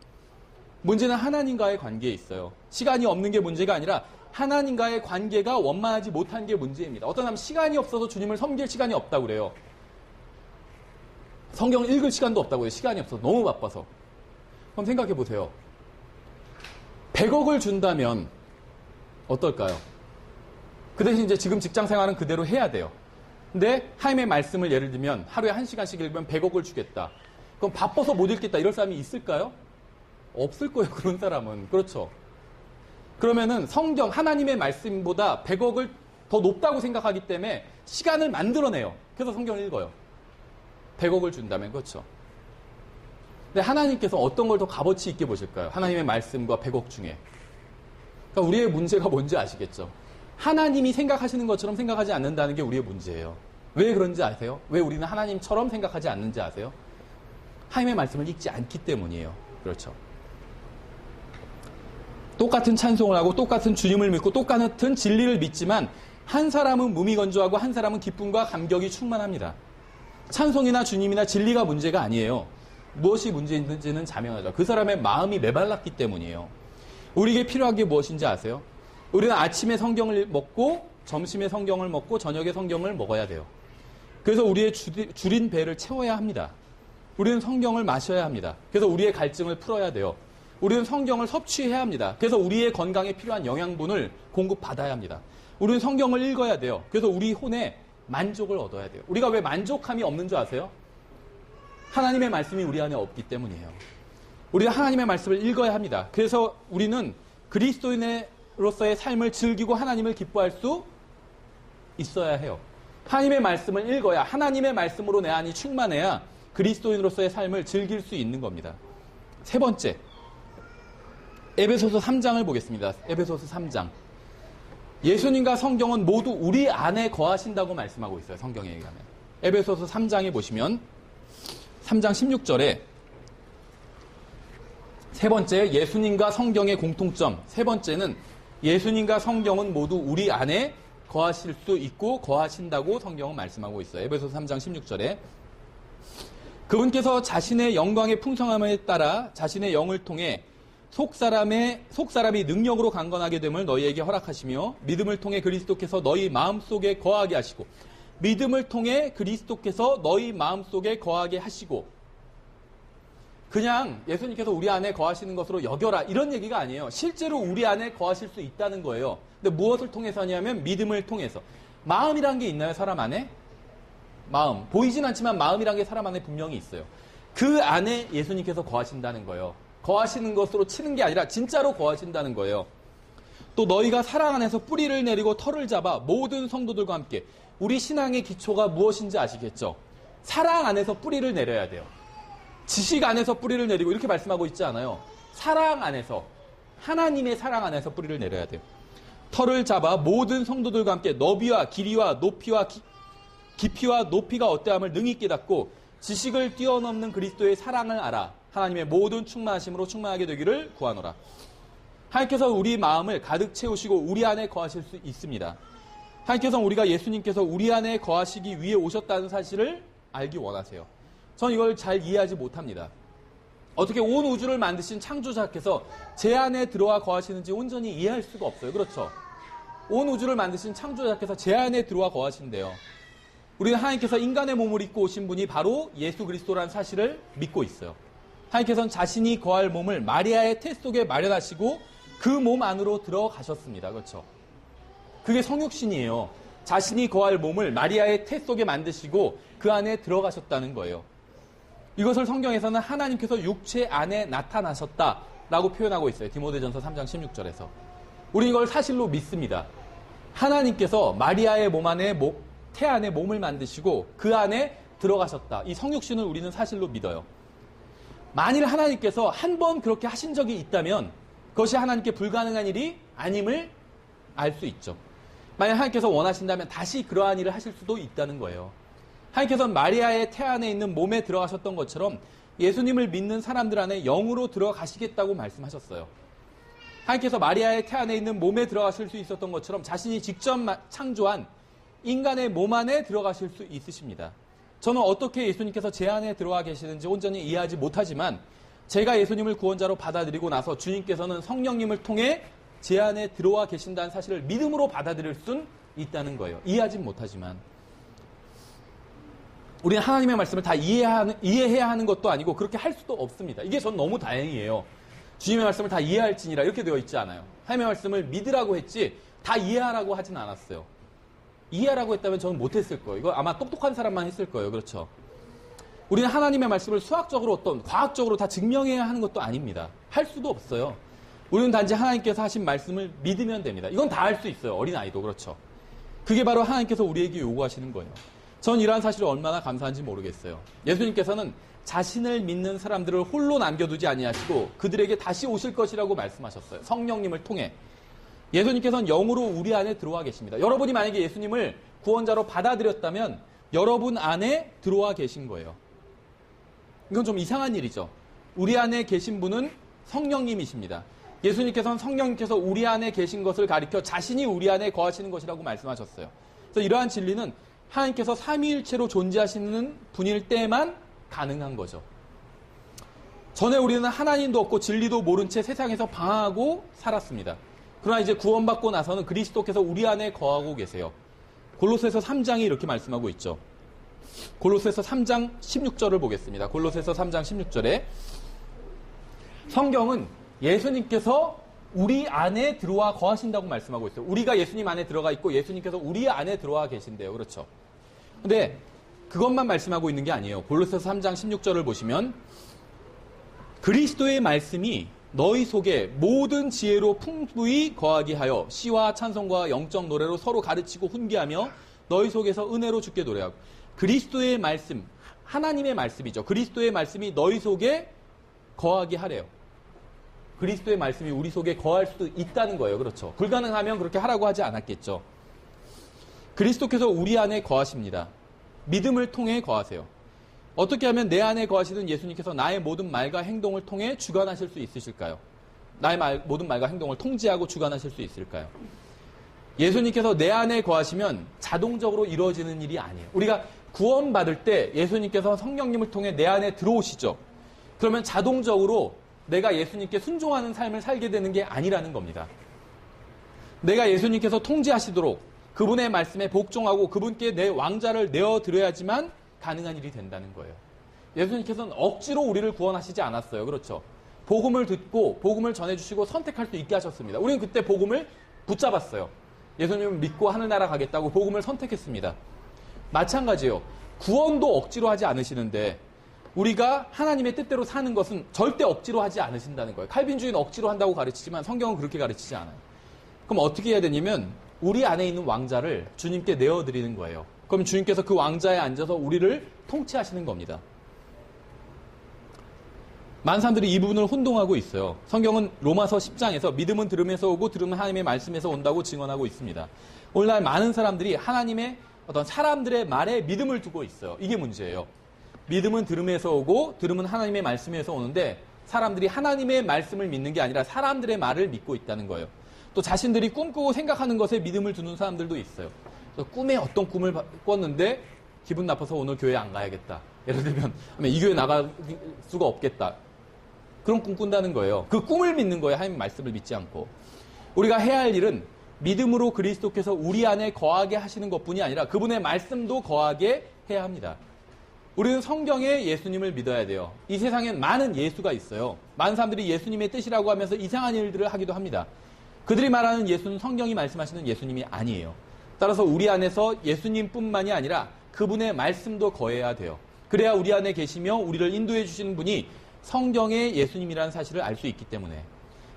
문제는 하나님과의 관계에 있어요. 시간이 없는 게 문제가 아니라 하나님과의 관계가 원만하지 못한 게 문제입니다. 어떤 사람은 시간이 없어서 주님을 섬길 시간이 없다고 그래요. 성경을 읽을 시간도 없다고 해요. 시간이 없어서. 너무 바빠서. 그럼 생각해 보세요. 100억을 준다면 어떨까요? 그 대신 이제 지금 직장 생활은 그대로 해야 돼요. 근데 하나님의 말씀을 예를 들면 하루에 1시간씩 읽으면 100억을 주겠다. 그럼 바빠서 못 읽겠다. 이럴 사람이 있을까요? 없을 거예요. 그런 사람은. 그렇죠. 그러면은 성경, 하나님의 말씀보다 100억을 더 높다고 생각하기 때문에 시간을 만들어내요. 그래서 성경을 읽어요. 100억을 준다면. 그렇죠. 근데 하나님께서 어떤 걸 더 값어치 있게 보실까요? 하나님의 말씀과 100억 중에. 그러니까 우리의 문제가 뭔지 아시겠죠? 하나님이 생각하시는 것처럼 생각하지 않는다는 게 우리의 문제예요. 왜 그런지 아세요? 왜 우리는 하나님처럼 생각하지 않는지 아세요? 하나님의 말씀을 읽지 않기 때문이에요. 그렇죠. 똑같은 찬송을 하고 똑같은 주님을 믿고 똑같은 진리를 믿지만 한 사람은 무미건조하고 한 사람은 기쁨과 감격이 충만합니다. 찬송이나 주님이나 진리가 문제가 아니에요. 무엇이 문제인지는 자명하죠. 그 사람의 마음이 메발랐기 때문이에요. 우리에게 필요한 게 무엇인지 아세요? 우리는 아침에 성경을 먹고 점심에 성경을 먹고 저녁에 성경을 먹어야 돼요. 그래서 우리의 줄인 배를 채워야 합니다. 우리는 성경을 마셔야 합니다. 그래서 우리의 갈증을 풀어야 돼요. 우리는 성경을 섭취해야 합니다. 그래서 우리의 건강에 필요한 영양분을 공급받아야 합니다. 우리는 성경을 읽어야 돼요. 그래서 우리 혼에 만족을 얻어야 돼요. 우리가 왜 만족함이 없는 줄 아세요? 하나님의 말씀이 우리 안에 없기 때문이에요. 우리가 하나님의 말씀을 읽어야 합니다. 그래서 우리는 그리스도인으로서의 삶을 즐기고 하나님을 기뻐할 수 있어야 해요. 하나님의 말씀을 읽어야, 하나님의 말씀으로 내 안이 충만해야 그리스도인으로서의 삶을 즐길 수 있는 겁니다. 세 번째, 에베소서 3장을 보겠습니다. 에베소서 3장. 예수님과 성경은 모두 우리 안에 거하신다고 말씀하고 있어요. 성경에 의하면. 에베소서 3장에 보시면 3장 16절에 세 번째, 예수님과 성경의 공통점. 세 번째는 예수님과 성경은 모두 우리 안에 거하실 수 있고 거하신다고 성경은 말씀하고 있어요. 에베소서 3장 16절에 그분께서 자신의 영광의 풍성함에 따라 자신의 영을 통해 속사람이 능력으로 강건하게 됨을 너희에게 허락하시며 믿음을 통해 그리스도께서 너희 마음속에 거하게 하시고 믿음을 통해 그리스도께서 너희 마음속에 거하게 하시고 그냥 예수님께서 우리 안에 거하시는 것으로 여겨라 이런 얘기가 아니에요. 실제로 우리 안에 거하실 수 있다는 거예요. 근데 무엇을 통해서 하냐면 믿음을 통해서. 마음이란 게 있나요? 사람 안에? 마음. 보이진 않지만 마음이란 게 사람 안에 분명히 있어요. 그 안에 예수님께서 거하신다는 거예요. 거하시는 것으로 치는 게 아니라 진짜로 거하신다는 거예요. 또 너희가 사랑 안에서 뿌리를 내리고 털을 잡아 모든 성도들과 함께. 우리 신앙의 기초가 무엇인지 아시겠죠? 사랑 안에서 뿌리를 내려야 돼요. 지식 안에서 뿌리를 내리고 이렇게 말씀하고 있지 않아요. 사랑 안에서, 하나님의 사랑 안에서 뿌리를 내려야 돼요. 털을 잡아 모든 성도들과 함께 너비와 길이와 높이와 깊이와 높이가 어떠함을 능히 깨닫고 지식을 뛰어넘는 그리스도의 사랑을 알아 하나님의 모든 충만하심으로 충만하게 되기를 구하노라. 하나님께서 우리 마음을 가득 채우시고 우리 안에 거하실 수 있습니다. 하나님께서는 우리가 예수님께서 우리 안에 거하시기 위해 오셨다는 사실을 알기 원하세요. 전 이걸 잘 이해하지 못합니다. 어떻게 온 우주를 만드신 창조자께서 제 안에 들어와 거하시는지 온전히 이해할 수가 없어요. 그렇죠? 온 우주를 만드신 창조자께서 제 안에 들어와 거하신대요. 우리는 하나님께서 인간의 몸을 입고 오신 분이 바로 예수 그리스도라는 사실을 믿고 있어요. 하나님께서는 자신이 거할 몸을 마리아의 태 속에 마련하시고 그 몸 안으로 들어가셨습니다. 그렇죠? 그게 성육신이에요. 자신이 거할 몸을 마리아의 태 속에 만드시고 그 안에 들어가셨다는 거예요. 이것을 성경에서는 하나님께서 육체 안에 나타나셨다라고 표현하고 있어요. 디모데전서 3장 16절에서. 우리 이걸 사실로 믿습니다. 하나님께서 마리아의 몸 안에 태 안에 몸을 만드시고 그 안에 들어가셨다. 이 성육신을 우리는 사실로 믿어요. 만일 하나님께서 한 번 그렇게 하신 적이 있다면 그것이 하나님께 불가능한 일이 아님을 알 수 있죠. 만약 하나님께서 원하신다면 다시 그러한 일을 하실 수도 있다는 거예요. 하나님께서는 마리아의 태 안에 있는 몸에 들어가셨던 것처럼 예수님을 믿는 사람들 안에 영으로 들어가시겠다고 말씀하셨어요. 하나님께서 마리아의 태 안에 있는 몸에 들어가실 수 있었던 것처럼 자신이 직접 창조한 인간의 몸 안에 들어가실 수 있으십니다. 저는 어떻게 예수님께서 제 안에 들어와 계시는지 온전히 이해하지 못하지만 제가 예수님을 구원자로 받아들이고 나서 주님께서는 성령님을 통해 제 안에 들어와 계신다는 사실을 믿음으로 받아들일 수는 있다는 거예요. 이해하진 못하지만. 우리는 하나님의 말씀을 다 이해해야 하는 것도 아니고 그렇게 할 수도 없습니다. 이게 전 너무 다행이에요. 주님의 말씀을 다 이해할지니라 이렇게 되어 있지 않아요. 하나님의 말씀을 믿으라고 했지 다 이해하라고 하진 않았어요. 이해하라고 했다면 저는 못했을 거예요. 이거 아마 똑똑한 사람만 했을 거예요. 그렇죠? 우리는 하나님의 말씀을 수학적으로 어떤 과학적으로 다 증명해야 하는 것도 아닙니다. 할 수도 없어요. 우리는 단지 하나님께서 하신 말씀을 믿으면 됩니다. 이건 다 할 수 있어요. 어린아이도 그렇죠. 그게 바로 하나님께서 우리에게 요구하시는 거예요. 전 이러한 사실을 얼마나 감사한지 모르겠어요. 예수님께서는 자신을 믿는 사람들을 홀로 남겨두지 아니하시고 그들에게 다시 오실 것이라고 말씀하셨어요. 성령님을 통해. 예수님께서는 영으로 우리 안에 들어와 계십니다. 여러분이 만약에 예수님을 구원자로 받아들였다면 여러분 안에 들어와 계신 거예요. 이건 좀 이상한 일이죠. 우리 안에 계신 분은 성령님이십니다. 예수님께서는 성령님께서 우리 안에 계신 것을 가리켜 자신이 우리 안에 거하시는 것이라고 말씀하셨어요. 그래서 이러한 진리는 하나님께서 삼위일체로 존재하시는 분일 때만 가능한 거죠. 전에 우리는 하나님도 없고 진리도 모른 채 세상에서 방황하고 살았습니다. 그러나 이제 구원받고 나서는 그리스도께서 우리 안에 거하고 계세요. 골로새서 3장이 이렇게 말씀하고 있죠. 골로새서 3장 16절을 보겠습니다. 골로새서 3장 16절에 성경은 예수님께서 우리 안에 들어와 거하신다고 말씀하고 있어요. 우리가 예수님 안에 들어가 있고 예수님께서 우리 안에 들어와 계신대요. 그렇죠. 근데 그것만 말씀하고 있는 게 아니에요. 골로새서 3장 16절을 보시면 그리스도의 말씀이 너희 속에 모든 지혜로 풍부히 거하게 하여 시와 찬송과 영적 노래로 서로 가르치고 훈계하며 너희 속에서 은혜로 주께 노래하고. 그리스도의 말씀, 하나님의 말씀이죠. 그리스도의 말씀이 너희 속에 거하게 하래요. 그리스도의 말씀이 우리 속에 거할 수도 있다는 거예요. 그렇죠. 불가능하면 그렇게 하라고 하지 않았겠죠. 그리스도께서 우리 안에 거하십니다. 믿음을 통해 거하세요. 어떻게 하면 내 안에 거하시는 예수님께서 나의 모든 말과 행동을 통해 주관하실 수 있으실까요? 나의 모든 말과 행동을 통제하고 주관하실 수 있을까요? 예수님께서 내 안에 거하시면 자동적으로 이루어지는 일이 아니에요. 우리가 구원받을 때 예수님께서 성령님을 통해 내 안에 들어오시죠. 그러면 자동적으로 내가 예수님께 순종하는 삶을 살게 되는 게 아니라는 겁니다. 내가 예수님께서 통제하시도록 그분의 말씀에 복종하고 그분께 내 왕자를 내어드려야지만 가능한 일이 된다는 거예요. 예수님께서는 억지로 우리를 구원하시지 않았어요. 그렇죠. 복음을 듣고 복음을 전해주시고 선택할 수 있게 하셨습니다. 우리는 그때 복음을 붙잡았어요. 예수님을 믿고 하늘나라 가겠다고 복음을 선택했습니다. 마찬가지예요. 구원도 억지로 하지 않으시는데 우리가 하나님의 뜻대로 사는 것은 절대 억지로 하지 않으신다는 거예요. 칼빈주의는 억지로 한다고 가르치지만 성경은 그렇게 가르치지 않아요. 그럼 어떻게 해야 되냐면 우리 안에 있는 왕자를 주님께 내어드리는 거예요. 그럼 주님께서 그 왕자에 앉아서 우리를 통치하시는 겁니다. 많은 사람들이 이 부분을 혼동하고 있어요. 성경은 로마서 10장에서 믿음은 들음에서 오고 들음은 하나님의 말씀에서 온다고 증언하고 있습니다. 오늘날 많은 사람들이 하나님의 어떤 사람들의 말에 믿음을 두고 있어요. 이게 문제예요. 믿음은 들음에서 오고 들음은 하나님의 말씀에서 오는데 사람들이 하나님의 말씀을 믿는 게 아니라 사람들의 말을 믿고 있다는 거예요. 또 자신들이 꿈꾸고 생각하는 것에 믿음을 두는 사람들도 있어요. 꿈에 어떤 꿈을 꿨는데 기분 나빠서 오늘 교회 안 가야겠다. 예를 들면 이 교회 나갈 수가 없겠다. 그런 꿈 꾼다는 거예요. 그 꿈을 믿는 거예요. 하나님 말씀을 믿지 않고. 우리가 해야 할 일은 믿음으로 그리스도께서 우리 안에 거하게 하시는 것뿐이 아니라 그분의 말씀도 거하게 해야 합니다. 우리는 성경에 예수님을 믿어야 돼요. 이 세상엔 많은 예수가 있어요. 많은 사람들이 예수님의 뜻이라고 하면서 이상한 일들을 하기도 합니다. 그들이 말하는 예수는 성경이 말씀하시는 예수님이 아니에요. 따라서 우리 안에서 예수님뿐만이 아니라 그분의 말씀도 거해야 돼요. 그래야 우리 안에 계시며 우리를 인도해 주시는 분이 성경의 예수님이라는 사실을 알 수 있기 때문에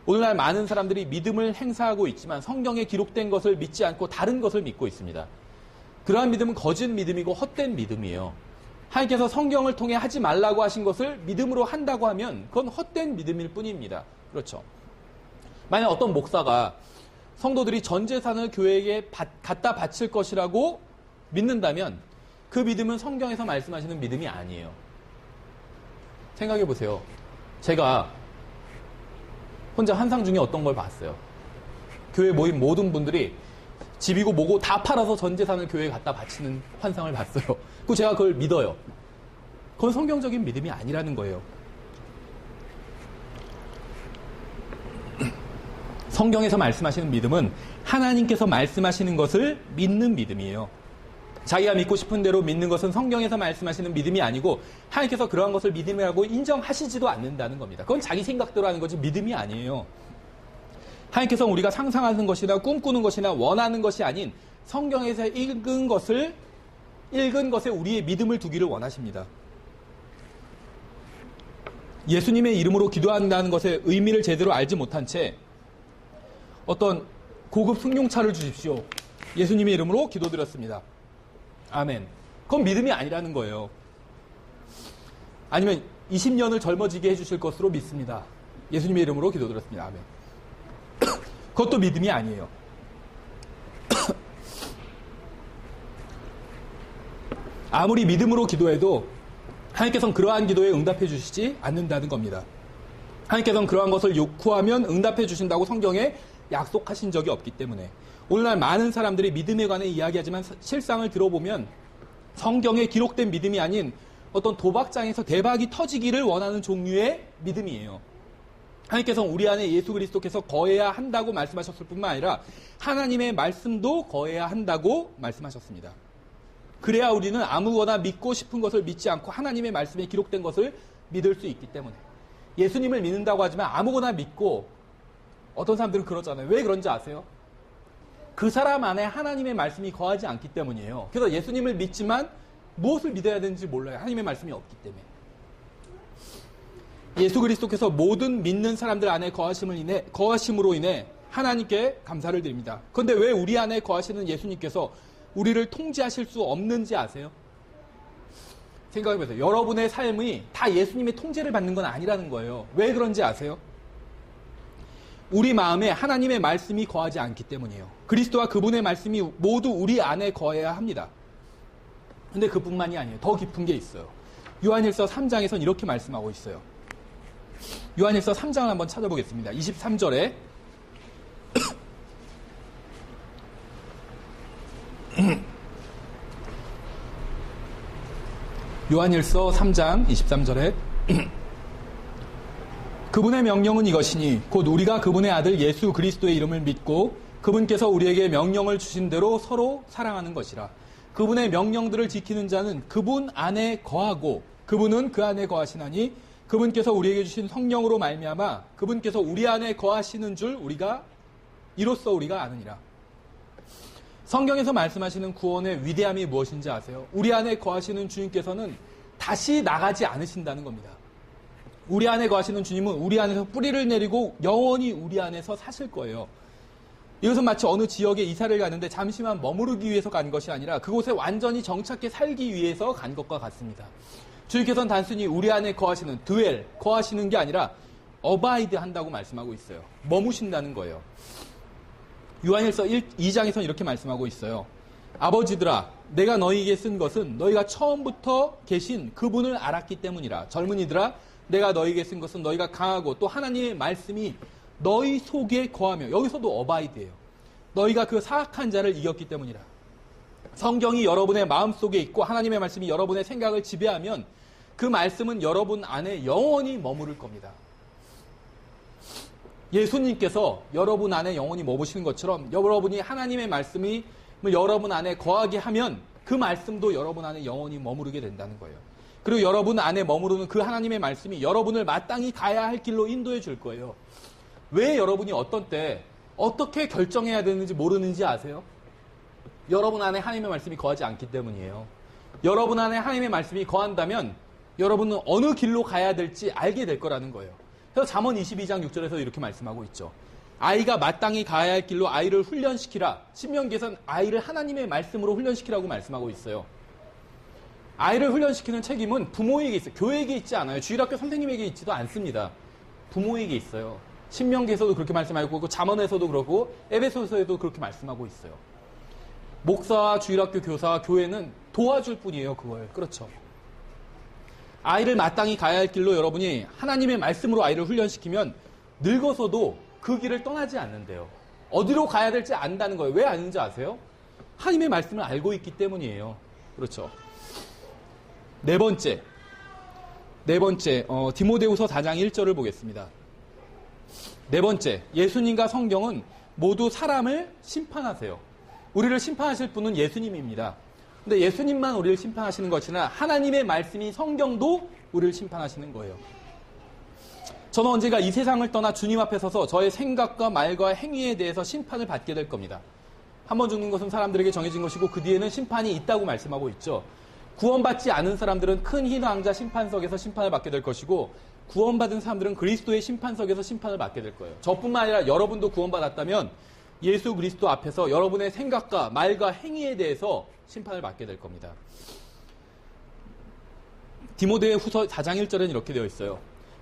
오늘날 많은 사람들이 믿음을 행사하고 있지만 성경에 기록된 것을 믿지 않고 다른 것을 믿고 있습니다. 그러한 믿음은 거짓 믿음이고 헛된 믿음이에요. 하나님께서 성경을 통해 하지 말라고 하신 것을 믿음으로 한다고 하면 그건 헛된 믿음일 뿐입니다. 그렇죠. 만약 어떤 목사가 성도들이 전 재산을 교회에게 갖다 바칠 것이라고 믿는다면 그 믿음은 성경에서 말씀하시는 믿음이 아니에요. 생각해 보세요. 제가 혼자 환상 중에 어떤 걸 봤어요. 교회 모인 모든 분들이 집이고 뭐고 다 팔아서 전 재산을 교회에 갖다 바치는 환상을 봤어요. 그리고 제가 그걸 믿어요. 그건 성경적인 믿음이 아니라는 거예요. 성경에서 말씀하시는 믿음은 하나님께서 말씀하시는 것을 믿는 믿음이에요. 자기가 믿고 싶은 대로 믿는 것은 성경에서 말씀하시는 믿음이 아니고 하나님께서 그러한 것을 믿음이라고 인정하시지도 않는다는 겁니다. 그건 자기 생각대로 하는 거지 믿음이 아니에요. 하나님께서 우리가 상상하는 것이나 꿈꾸는 것이나 원하는 것이 아닌 성경에서 읽은 것에 우리의 믿음을 두기를 원하십니다. 예수님의 이름으로 기도한다는 것의 의미를 제대로 알지 못한 채 어떤 고급 승용차를 주십시오. 예수님의 이름으로 기도드렸습니다. 아멘. 그건 믿음이 아니라는 거예요. 아니면 20년을 젊어지게 해주실 것으로 믿습니다. 예수님의 이름으로 기도드렸습니다. 아멘. 그것도 믿음이 아니에요. 아무리 믿음으로 기도해도 하나님께서는 그러한 기도에 응답해 주시지 않는다는 겁니다. 하나님께서는 그러한 것을 구하면 응답해 주신다고 성경에 약속하신 적이 없기 때문에 오늘날 많은 사람들이 믿음에 관해 이야기하지만 실상을 들어보면 성경에 기록된 믿음이 아닌 어떤 도박장에서 대박이 터지기를 원하는 종류의 믿음이에요. 하나님께서는 우리 안에 예수 그리스도께서 거해야 한다고 말씀하셨을 뿐만 아니라 하나님의 말씀도 거해야 한다고 말씀하셨습니다. 그래야 우리는 아무거나 믿고 싶은 것을 믿지 않고 하나님의 말씀에 기록된 것을 믿을 수 있기 때문에 예수님을 믿는다고 하지만 아무거나 믿고 어떤 사람들은 그러잖아요. 왜 그런지 아세요? 그 사람 안에 하나님의 말씀이 거하지 않기 때문이에요. 그래서 예수님을 믿지만 무엇을 믿어야 되는지 몰라요. 하나님의 말씀이 없기 때문에. 예수 그리스도께서 모든 믿는 사람들 안에 거하심으로 인해 하나님께 감사를 드립니다. 그런데 왜 우리 안에 거하시는 예수님께서 우리를 통제하실 수 없는지 아세요? 생각해보세요. 여러분의 삶이 다 예수님의 통제를 받는 건 아니라는 거예요. 왜 그런지 아세요? 우리 마음에 하나님의 말씀이 거하지 않기 때문이에요. 그리스도와 그분의 말씀이 모두 우리 안에 거해야 합니다. 근데 그뿐만이 아니에요. 더 깊은 게 있어요. 요한일서 3장에서는 이렇게 말씀하고 있어요. 요한일서 3장을 한번 찾아보겠습니다. 23절에 요한일서 3장 23절에 그분의 명령은 이것이니 곧 우리가 그분의 아들 예수 그리스도의 이름을 믿고 그분께서 우리에게 명령을 주신 대로 서로 사랑하는 것이라. 그분의 명령들을 지키는 자는 그분 안에 거하고 그분은 그 안에 거하시나니 그분께서 우리에게 주신 성령으로 말미암아 그분께서 우리 안에 거하시는 줄 이로써 우리가 아느니라. 성경에서 말씀하시는 구원의 위대함이 무엇인지 아세요? 우리 안에 거하시는 주님께서는 다시 나가지 않으신다는 겁니다. 우리 안에 거하시는 주님은 우리 안에서 뿌리를 내리고 영원히 우리 안에서 사실 거예요. 이것은 마치 어느 지역에 이사를 가는데 잠시만 머무르기 위해서 간 것이 아니라 그곳에 완전히 정착해 살기 위해서 간 것과 같습니다. 주님께서는 단순히 우리 안에 거하시는 거하시는 게 아니라 어바이드 한다고 말씀하고 있어요. 머무신다는 거예요. 요한일서 2장에서는 이렇게 말씀하고 있어요. 아버지들아, 내가 너희에게 쓴 것은 너희가 처음부터 계신 그분을 알았기 때문이라. 젊은이들아, 내가 너희에게 쓴 것은 너희가 강하고 또 하나님의 말씀이 너희 속에 거하며, 여기서도 어바이드예요. 너희가 그 사악한 자를 이겼기 때문이라. 성경이 여러분의 마음속에 있고 하나님의 말씀이 여러분의 생각을 지배하면 그 말씀은 여러분 안에 영원히 머무를 겁니다. 예수님께서 여러분 안에 영원히 머무시는 것처럼 여러분이 하나님의 말씀이 여러분 안에 거하게 하면 그 말씀도 여러분 안에 영원히 머무르게 된다는 거예요. 그리고 여러분 안에 머무르는 그 하나님의 말씀이 여러분을 마땅히 가야 할 길로 인도해 줄 거예요. 왜 여러분이 어떤 때 어떻게 결정해야 되는지 모르는지 아세요? 여러분 안에 하나님의 말씀이 거하지 않기 때문이에요. 여러분 안에 하나님의 말씀이 거한다면 여러분은 어느 길로 가야 될지 알게 될 거라는 거예요. 그래서 잠언 22장 6절에서 이렇게 말씀하고 있죠. 아이가 마땅히 가야 할 길로 아이를 훈련시키라. 신명기에서는 아이를 하나님의 말씀으로 훈련시키라고 말씀하고 있어요. 아이를 훈련시키는 책임은 부모에게 있어요. 교회에게 있지 않아요. 주일학교 선생님에게 있지도 않습니다. 부모에게 있어요. 신명기에서도 그렇게 말씀하고 있고 잠언에서도 그렇고 에베소서에도 그렇게 말씀하고 있어요. 목사와 주일학교 교사와 교회는 도와줄 뿐이에요. 그걸. 그렇죠. 아이를 마땅히 가야 할 길로 여러분이 하나님의 말씀으로 아이를 훈련시키면 늙어서도 그 길을 떠나지 않는데요. 어디로 가야 될지 안다는 거예요. 왜 아는지 아세요? 하나님의 말씀을 알고 있기 때문이에요. 그렇죠. 네 번째, 디모데후서 4장 1절을 보겠습니다. 네 번째, 예수님과 성경은 모두 사람을 심판하세요. 우리를 심판하실 분은 예수님입니다. 근데 예수님만 우리를 심판하시는 것이 아니라 하나님의 말씀이 성경도 우리를 심판하시는 거예요. 저는 언젠가 이 세상을 떠나 주님 앞에 서서 저의 생각과 말과 행위에 대해서 심판을 받게 될 겁니다. 한 번 죽는 것은 사람들에게 정해진 것이고 그 뒤에는 심판이 있다고 말씀하고 있죠. 구원받지 않은 사람들은 큰 흰 왕자 심판석에서 심판을 받게 될 것이고 구원받은 사람들은 그리스도의 심판석에서 심판을 받게 될 거예요. 저뿐만 아니라 여러분도 구원받았다면 예수 그리스도 앞에서 여러분의 생각과 말과 행위에 대해서 심판을 받게 될 겁니다. 디모데후서 4장 1절에는 이렇게 되어 있어요.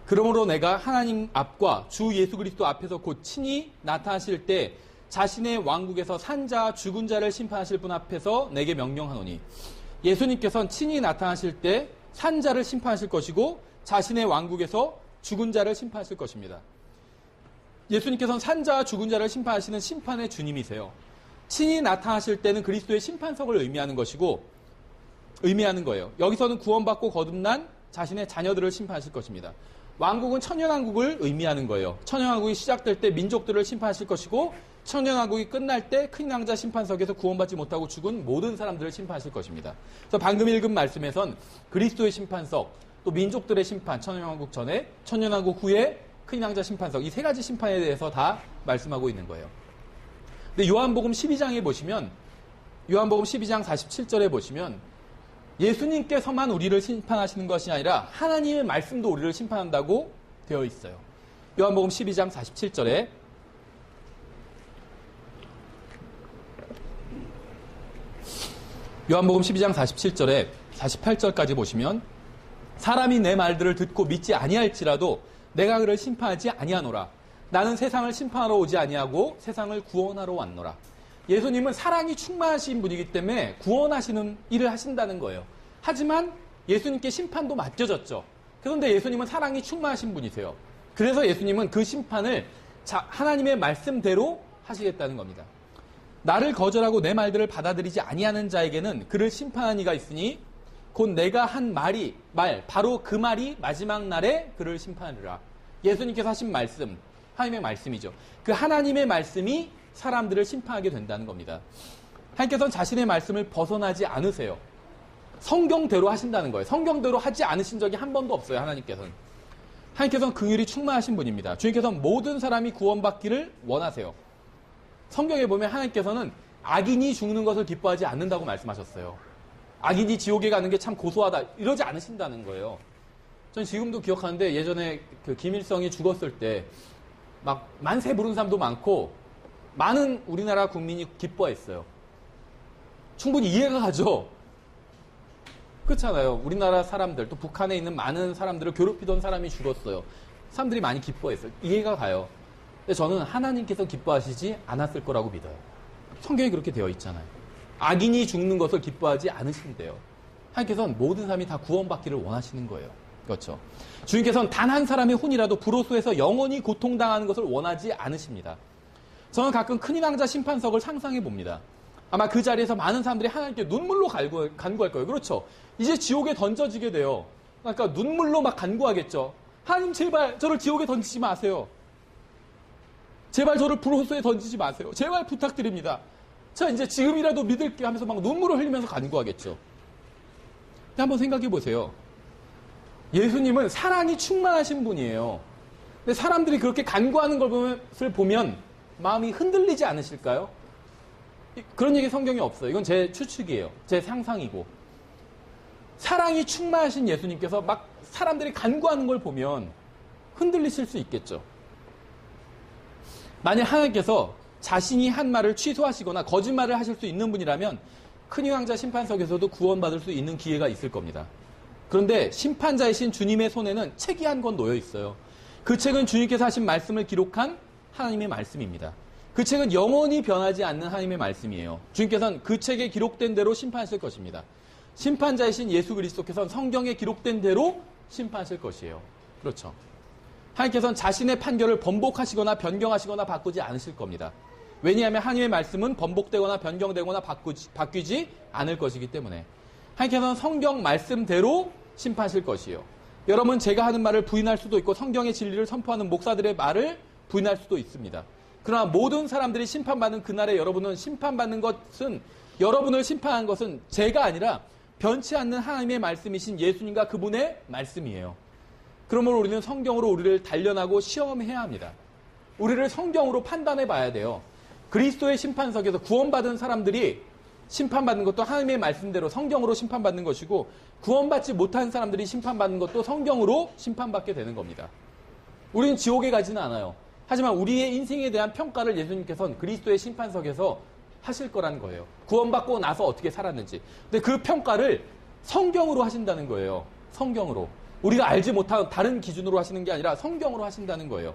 그러므로 내가 하나님 앞과 주 예수 그리스도 앞에서 곧 친히 나타나실 때 자신의 왕국에서 산 자와 죽은 자를 심판하실 분 앞에서 내게 명령하노니. 예수님께서는 친히 나타나실 때 산 자를 심판하실 것이고 자신의 왕국에서 죽은 자를 심판하실 것입니다. 예수님께서는 산자와 죽은 자를 심판하시는 심판의 주님이세요. 친히 나타나실 때는 그리스도의 심판석을 의미하는 거예요. 여기서는 구원받고 거듭난 자신의 자녀들을 심판하실 것입니다. 왕국은 천년왕국을 의미하는 거예요. 천년왕국이 시작될 때 민족들을 심판하실 것이고 천년왕국이 끝날 때 큰 왕자 심판석에서 구원받지 못하고 죽은 모든 사람들을 심판하실 것입니다. 그래서 방금 읽은 말씀에선 그리스도의 심판석, 또 민족들의 심판, 천년왕국 전에, 천년왕국 후에 큰 왕자 심판석, 이 세 가지 심판에 대해서 다 말씀하고 있는 거예요. 근데 요한복음 12장에 보시면, 요한복음 12장 47절에 보시면 예수님께서만 우리를 심판하시는 것이 아니라 하나님의 말씀도 우리를 심판한다고 되어 있어요. 요한복음 12장 47절에 요한복음 12장 47절에 48절까지 보시면 사람이 내 말들을 듣고 믿지 아니할지라도 내가 그를 심판하지 아니하노라. 나는 세상을 심판하러 오지 아니하고 세상을 구원하러 왔노라. 예수님은 사랑이 충만하신 분이기 때문에 구원하시는 일을 하신다는 거예요. 하지만 예수님께 심판도 맡겨졌죠. 그런데 예수님은 사랑이 충만하신 분이세요. 그래서 예수님은 그 심판을 하나님의 말씀대로 하시겠다는 겁니다. 나를 거절하고 내 말들을 받아들이지 아니하는 자에게는 그를 심판한 이가 있으니 곧 내가 한 바로 그 말이 마지막 날에 그를 심판하리라. 예수님께서 하신 말씀, 하나님의 말씀이죠. 그 하나님의 말씀이 사람들을 심판하게 된다는 겁니다. 하나님께서는 자신의 말씀을 벗어나지 않으세요. 성경대로 하신다는 거예요. 성경대로 하지 않으신 적이 한 번도 없어요. 하나님께서는 긍휼이 충만하신 분입니다. 주님께서는 모든 사람이 구원받기를 원하세요. 성경에 보면 하나님께서는 악인이 죽는 것을 기뻐하지 않는다고 말씀하셨어요. 악인이 지옥에 가는 게 참 고소하다 이러지 않으신다는 거예요. 전 지금도 기억하는데 예전에 그 김일성이 죽었을 때 막 만세 부른 사람도 많고 많은 우리나라 국민이 기뻐했어요. 충분히 이해가 가죠. 그렇잖아요. 우리나라 사람들, 또 북한에 있는 많은 사람들을 괴롭히던 사람이 죽었어요. 사람들이 많이 기뻐했어요. 이해가 가요. 근데 저는 하나님께서 기뻐하시지 않았을 거라고 믿어요. 성경에 그렇게 되어 있잖아요. 악인이 죽는 것을 기뻐하지 않으신대요. 하나님께서는 모든 사람이 다 구원받기를 원하시는 거예요. 그렇죠. 주님께서는 단 한 사람의 혼이라도 불호소에서 영원히 고통당하는 것을 원하지 않으십니다. 저는 가끔 큰 왕자 심판석을 상상해 봅니다. 아마 그 자리에서 많은 사람들이 하나님께 눈물로 간구할 거예요. 그렇죠. 이제 지옥에 던져지게 돼요. 그러니까 눈물로 막 간구하겠죠. 하나님 제발 저를 지옥에 던지지 마세요. 제발 저를 불호소에 던지지 마세요. 제발 부탁드립니다. 자 이제 지금이라도 믿을게 하면서 막 눈물을 흘리면서 간구하겠죠. 근데 한번 생각해 보세요. 예수님은 사랑이 충만하신 분이에요. 근데 사람들이 그렇게 간구하는 것을 보면 마음이 흔들리지 않으실까요? 그런 얘기 성경에 없어요. 이건 제 추측이에요. 제 상상이고. 사랑이 충만하신 예수님께서 막 사람들이 간구하는 걸 보면 흔들리실 수 있겠죠. 만약 하나님께서 자신이 한 말을 취소하시거나 거짓말을 하실 수 있는 분이라면 큰 왕자 심판석에서도 구원받을 수 있는 기회가 있을 겁니다. 그런데 심판자이신 주님의 손에는 책이 한 권 놓여 있어요. 그 책은 주님께서 하신 말씀을 기록한 하나님의 말씀입니다. 그 책은 영원히 변하지 않는 하나님의 말씀이에요. 주님께서는 그 책에 기록된 대로 심판하실 것입니다. 심판자이신 예수 그리스도께서는 성경에 기록된 대로 심판하실 것이에요. 그렇죠. 하나님께서는 자신의 판결을 번복하시거나 변경하시거나 바꾸지 않으실 겁니다. 왜냐하면 하나님의 말씀은 번복되거나 변경되거나 바뀌지 않을 것이기 때문에 하나님께서는 성경 말씀대로 심판하실 것이에요. 여러분 제가 하는 말을 부인할 수도 있고 성경의 진리를 선포하는 목사들의 말을 부인할 수도 있습니다. 그러나 모든 사람들이 심판받는 그날에 여러분은 여러분을 심판한 것은 제가 아니라 변치 않는 하나님의 말씀이신 예수님과 그분의 말씀이에요. 그러므로 우리는 성경으로 우리를 단련하고 시험해야 합니다. 우리를 성경으로 판단해 봐야 돼요. 그리스도의 심판석에서 구원받은 사람들이 심판받는 것도 하나님의 말씀대로 성경으로 심판받는 것이고 구원받지 못한 사람들이 심판받는 것도 성경으로 심판받게 되는 겁니다. 우리는 지옥에 가지는 않아요. 하지만 우리의 인생에 대한 평가를 예수님께서는 그리스도의 심판석에서 하실 거라는 거예요. 구원받고 나서 어떻게 살았는지. 근데 그 평가를 성경으로 하신다는 거예요. 성경으로. 우리가 알지 못한 다른 기준으로 하시는 게 아니라 성경으로 하신다는 거예요.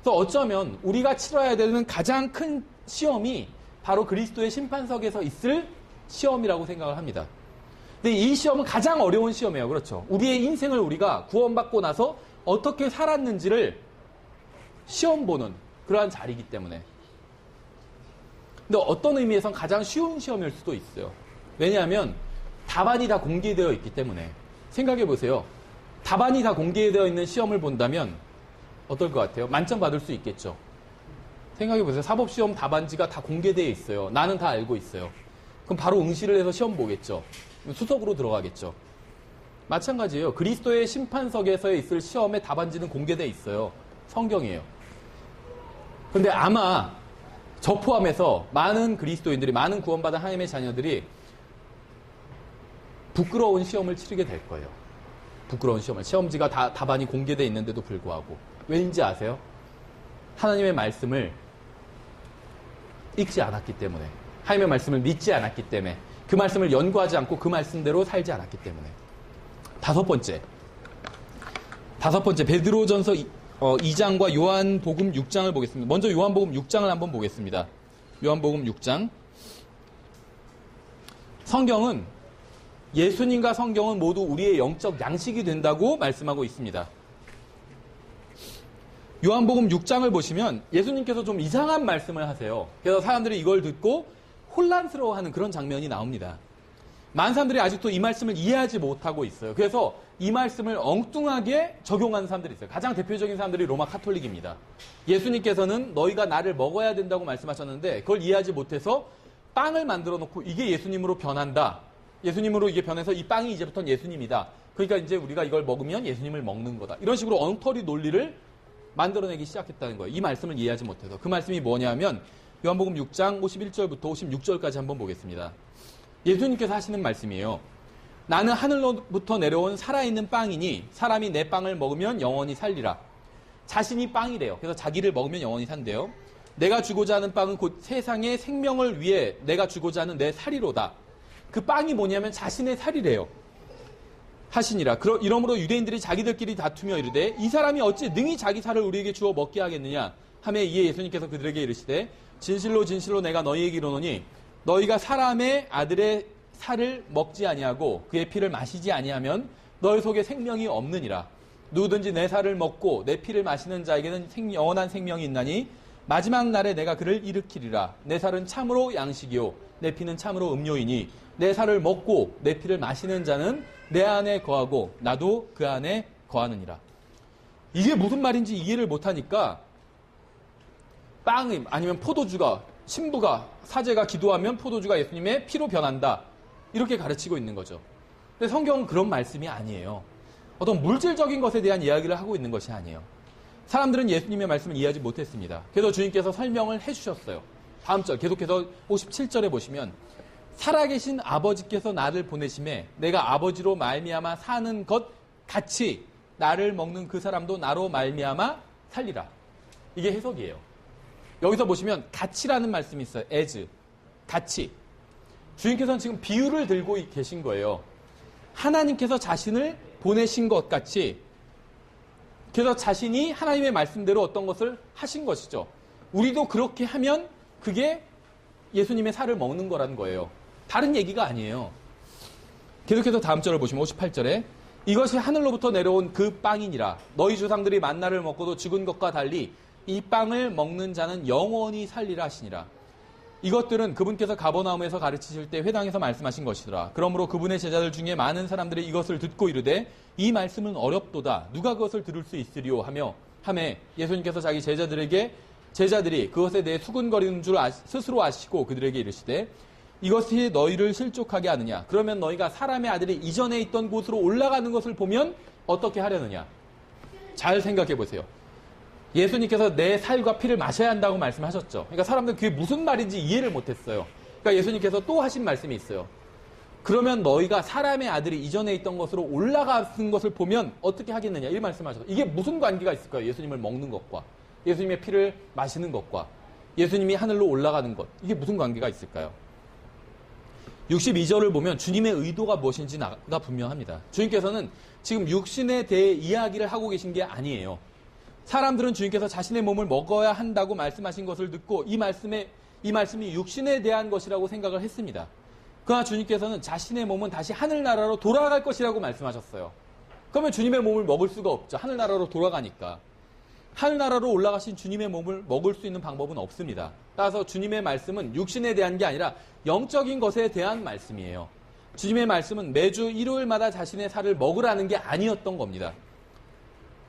그래서 어쩌면 우리가 치러야 되는 가장 큰 시험이 바로 그리스도의 심판석에서 있을 시험이라고 생각을 합니다. 근데 이 시험은 가장 어려운 시험이에요. 그렇죠. 우리의 인생을 우리가 구원받고 나서 어떻게 살았는지를 시험 보는 그러한 자리이기 때문에. 근데 어떤 의미에선 가장 쉬운 시험일 수도 있어요. 왜냐하면 답안이 다 공개되어 있기 때문에. 생각해 보세요. 답안이 다 공개되어 있는 시험을 본다면 어떨 것 같아요? 만점 받을 수 있겠죠. 생각해 보세요. 사법시험 답안지가 다 공개되어 있어요. 나는 다 알고 있어요. 그럼 바로 응시를 해서 시험 보겠죠. 수석으로 들어가겠죠. 마찬가지예요. 그리스도의 심판석에서 있을 시험의 답안지는 공개되어 있어요. 성경이에요. 근데 아마 저 포함해서 많은 그리스도인들이, 많은 구원받은 하나님의 자녀들이 부끄러운 시험을 치르게 될 거예요. 부끄러운 시험을. 시험지가 다 답안이 공개되어 있는데도 불구하고. 왜인지 아세요? 하나님의 말씀을 읽지 않았기 때문에. 하나님의 말씀을 믿지 않았기 때문에. 그 말씀을 연구하지 않고 그 말씀대로 살지 않았기 때문에. 다섯 번째, 베드로전서 2장과 요한복음 6장을 보겠습니다. 먼저 요한복음 6장을 한번 보겠습니다. 요한복음 6장. 예수님과 성경은 모두 우리의 영적 양식이 된다고 말씀하고 있습니다. 요한복음 6장을 보시면 예수님께서 좀 이상한 말씀을 하세요. 그래서 사람들이 이걸 듣고 혼란스러워하는 그런 장면이 나옵니다. 많은 사람들이 아직도 이 말씀을 이해하지 못하고 있어요. 그래서 이 말씀을 엉뚱하게 적용하는 사람들이 있어요. 가장 대표적인 사람들이 로마 카톨릭입니다. 예수님께서는 너희가 나를 먹어야 된다고 말씀하셨는데 그걸 이해하지 못해서 빵을 만들어 놓고 이게 예수님으로 변한다. 예수님으로 이게 변해서 이 빵이 이제부터는 예수님이다. 그러니까 이제 우리가 이걸 먹으면 예수님을 먹는 거다. 이런 식으로 엉터리 논리를 만들어내기 시작했다는 거예요. 이 말씀을 이해하지 못해서. 그 말씀이 뭐냐면 요한복음 6장 51절부터 56절까지 한번 보겠습니다. 예수님께서 하시는 말씀이에요. 나는 하늘로부터 내려온 살아있는 빵이니 사람이 내 빵을 먹으면 영원히 살리라. 자신이 빵이래요. 그래서 자기를 먹으면 영원히 산대요. 내가 주고자 하는 빵은 곧 세상의 생명을 위해 내가 주고자 하는 내 살이로다. 그 빵이 뭐냐면 자신의 살이래요. 하시니라. 이러므로 유대인들이 자기들끼리 다투며 이르되 이 사람이 어찌 능히 자기 살을 우리에게 주어 먹게 하겠느냐. 하매 이에 예수님께서 그들에게 이르시되 진실로 진실로 내가 너희에게 이르노니 너희가 사람의 아들의 살을 먹지 아니하고 그의 피를 마시지 아니하면 너희 속에 생명이 없느니라. 누구든지 내 살을 먹고 내 피를 마시는 자에게는 영원한 생명이 있나니 마지막 날에 내가 그를 일으키리라. 내 살은 참으로 양식이요 내 피는 참으로 음료이니 내 살을 먹고 내 피를 마시는 자는 내 안에 거하고 나도 그 안에 거하느니라. 이게 무슨 말인지 이해를 못하니까 빵이 아니면 포도주가 신부가 사제가 기도하면 포도주가 예수님의 피로 변한다. 이렇게 가르치고 있는 거죠. 근데 성경은 그런 말씀이 아니에요. 어떤 물질적인 것에 대한 이야기를 하고 있는 것이 아니에요. 사람들은 예수님의 말씀을 이해하지 못했습니다. 그래서 주님께서 설명을 해주셨어요. 다음 절 계속해서 57절에 보시면 살아계신 아버지께서 나를 보내심에 내가 아버지로 말미암아 사는 것 같이 나를 먹는 그 사람도 나로 말미암아 살리라. 이게 해석이에요. 여기서 보시면 같이라는 말씀이 있어요. as, 같이. 주님께서는 지금 비유를 들고 계신 거예요. 하나님께서 자신을 보내신 것 같이, 그래서 자신이 하나님의 말씀대로 어떤 것을 하신 것이죠. 우리도 그렇게 하면 그게 예수님의 살을 먹는 거라는 거예요. 다른 얘기가 아니에요. 계속해서 다음 절을 보시면 58절에 이것이 하늘로부터 내려온 그 빵이니라. 너희 조상들이 만나를 먹고도 죽은 것과 달리 이 빵을 먹는 자는 영원히 살리라 하시니라. 이것들은 그분께서 가버나움에서 가르치실 때 회당에서 말씀하신 것이더라. 그러므로 그분의 제자들 중에 많은 사람들이 이것을 듣고 이르되 이 말씀은 어렵도다. 누가 그것을 들을 수 있으리요 하매 예수님께서 자기 제자들이 그것에 대해 수군거리는 줄 스스로 아시고 그들에게 이르시되 이것이 너희를 실족하게 하느냐. 그러면 너희가 사람의 아들이 이전에 있던 곳으로 올라가는 것을 보면 어떻게 하려느냐. 잘 생각해 보세요. 예수님께서 내 살과 피를 마셔야 한다고 말씀하셨죠. 그러니까 사람들은 그게 무슨 말인지 이해를 못했어요. 그러니까 예수님께서 또 하신 말씀이 있어요. 그러면 너희가 사람의 아들이 이전에 있던 것으로 올라가는 것을 보면 어떻게 하겠느냐. 이 말씀하셨어요. 이게 무슨 관계가 있을까요? 예수님을 먹는 것과 예수님의 피를 마시는 것과 예수님이 하늘로 올라가는 것. 이게 무슨 관계가 있을까요? 62절을 보면 주님의 의도가 무엇인지가 분명합니다. 주님께서는 지금 육신에 대해 이야기를 하고 계신 게 아니에요. 사람들은 주님께서 자신의 몸을 먹어야 한다고 말씀하신 것을 듣고 이 말씀이 육신에 대한 것이라고 생각을 했습니다. 그러나 주님께서는 자신의 몸은 다시 하늘나라로 돌아갈 것이라고 말씀하셨어요. 그러면 주님의 몸을 먹을 수가 없죠. 하늘나라로 돌아가니까. 하늘나라로 올라가신 주님의 몸을 먹을 수 있는 방법은 없습니다. 따라서 주님의 말씀은 육신에 대한 게 아니라 영적인 것에 대한 말씀이에요. 주님의 말씀은 매주 일요일마다 자신의 살을 먹으라는 게 아니었던 겁니다.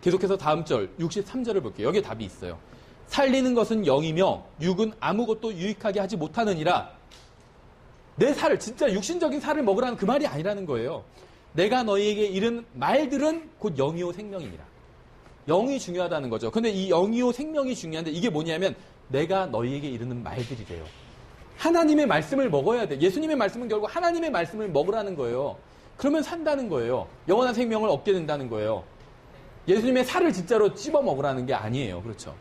계속해서 다음 절 63절을 볼게요. 여기에 답이 있어요. 살리는 것은 영이며 육은 아무것도 유익하게 하지 못하느니라. 내 살을, 진짜 육신적인 살을 먹으라는 그 말이 아니라는 거예요. 내가 너희에게 이른 말들은 곧 영이요 생명이니라. 영이 중요하다는 거죠. 근데 이 영이요 생명이 중요한데 이게 뭐냐면 내가 너희에게 이르는 말들이래요. 하나님의 말씀을 먹어야 돼. 예수님의 말씀은 결국 하나님의 말씀을 먹으라는 거예요. 그러면 산다는 거예요. 영원한 생명을 얻게 된다는 거예요. 예수님의 살을 진짜로 씹어 먹으라는 게 아니에요. 그렇죠?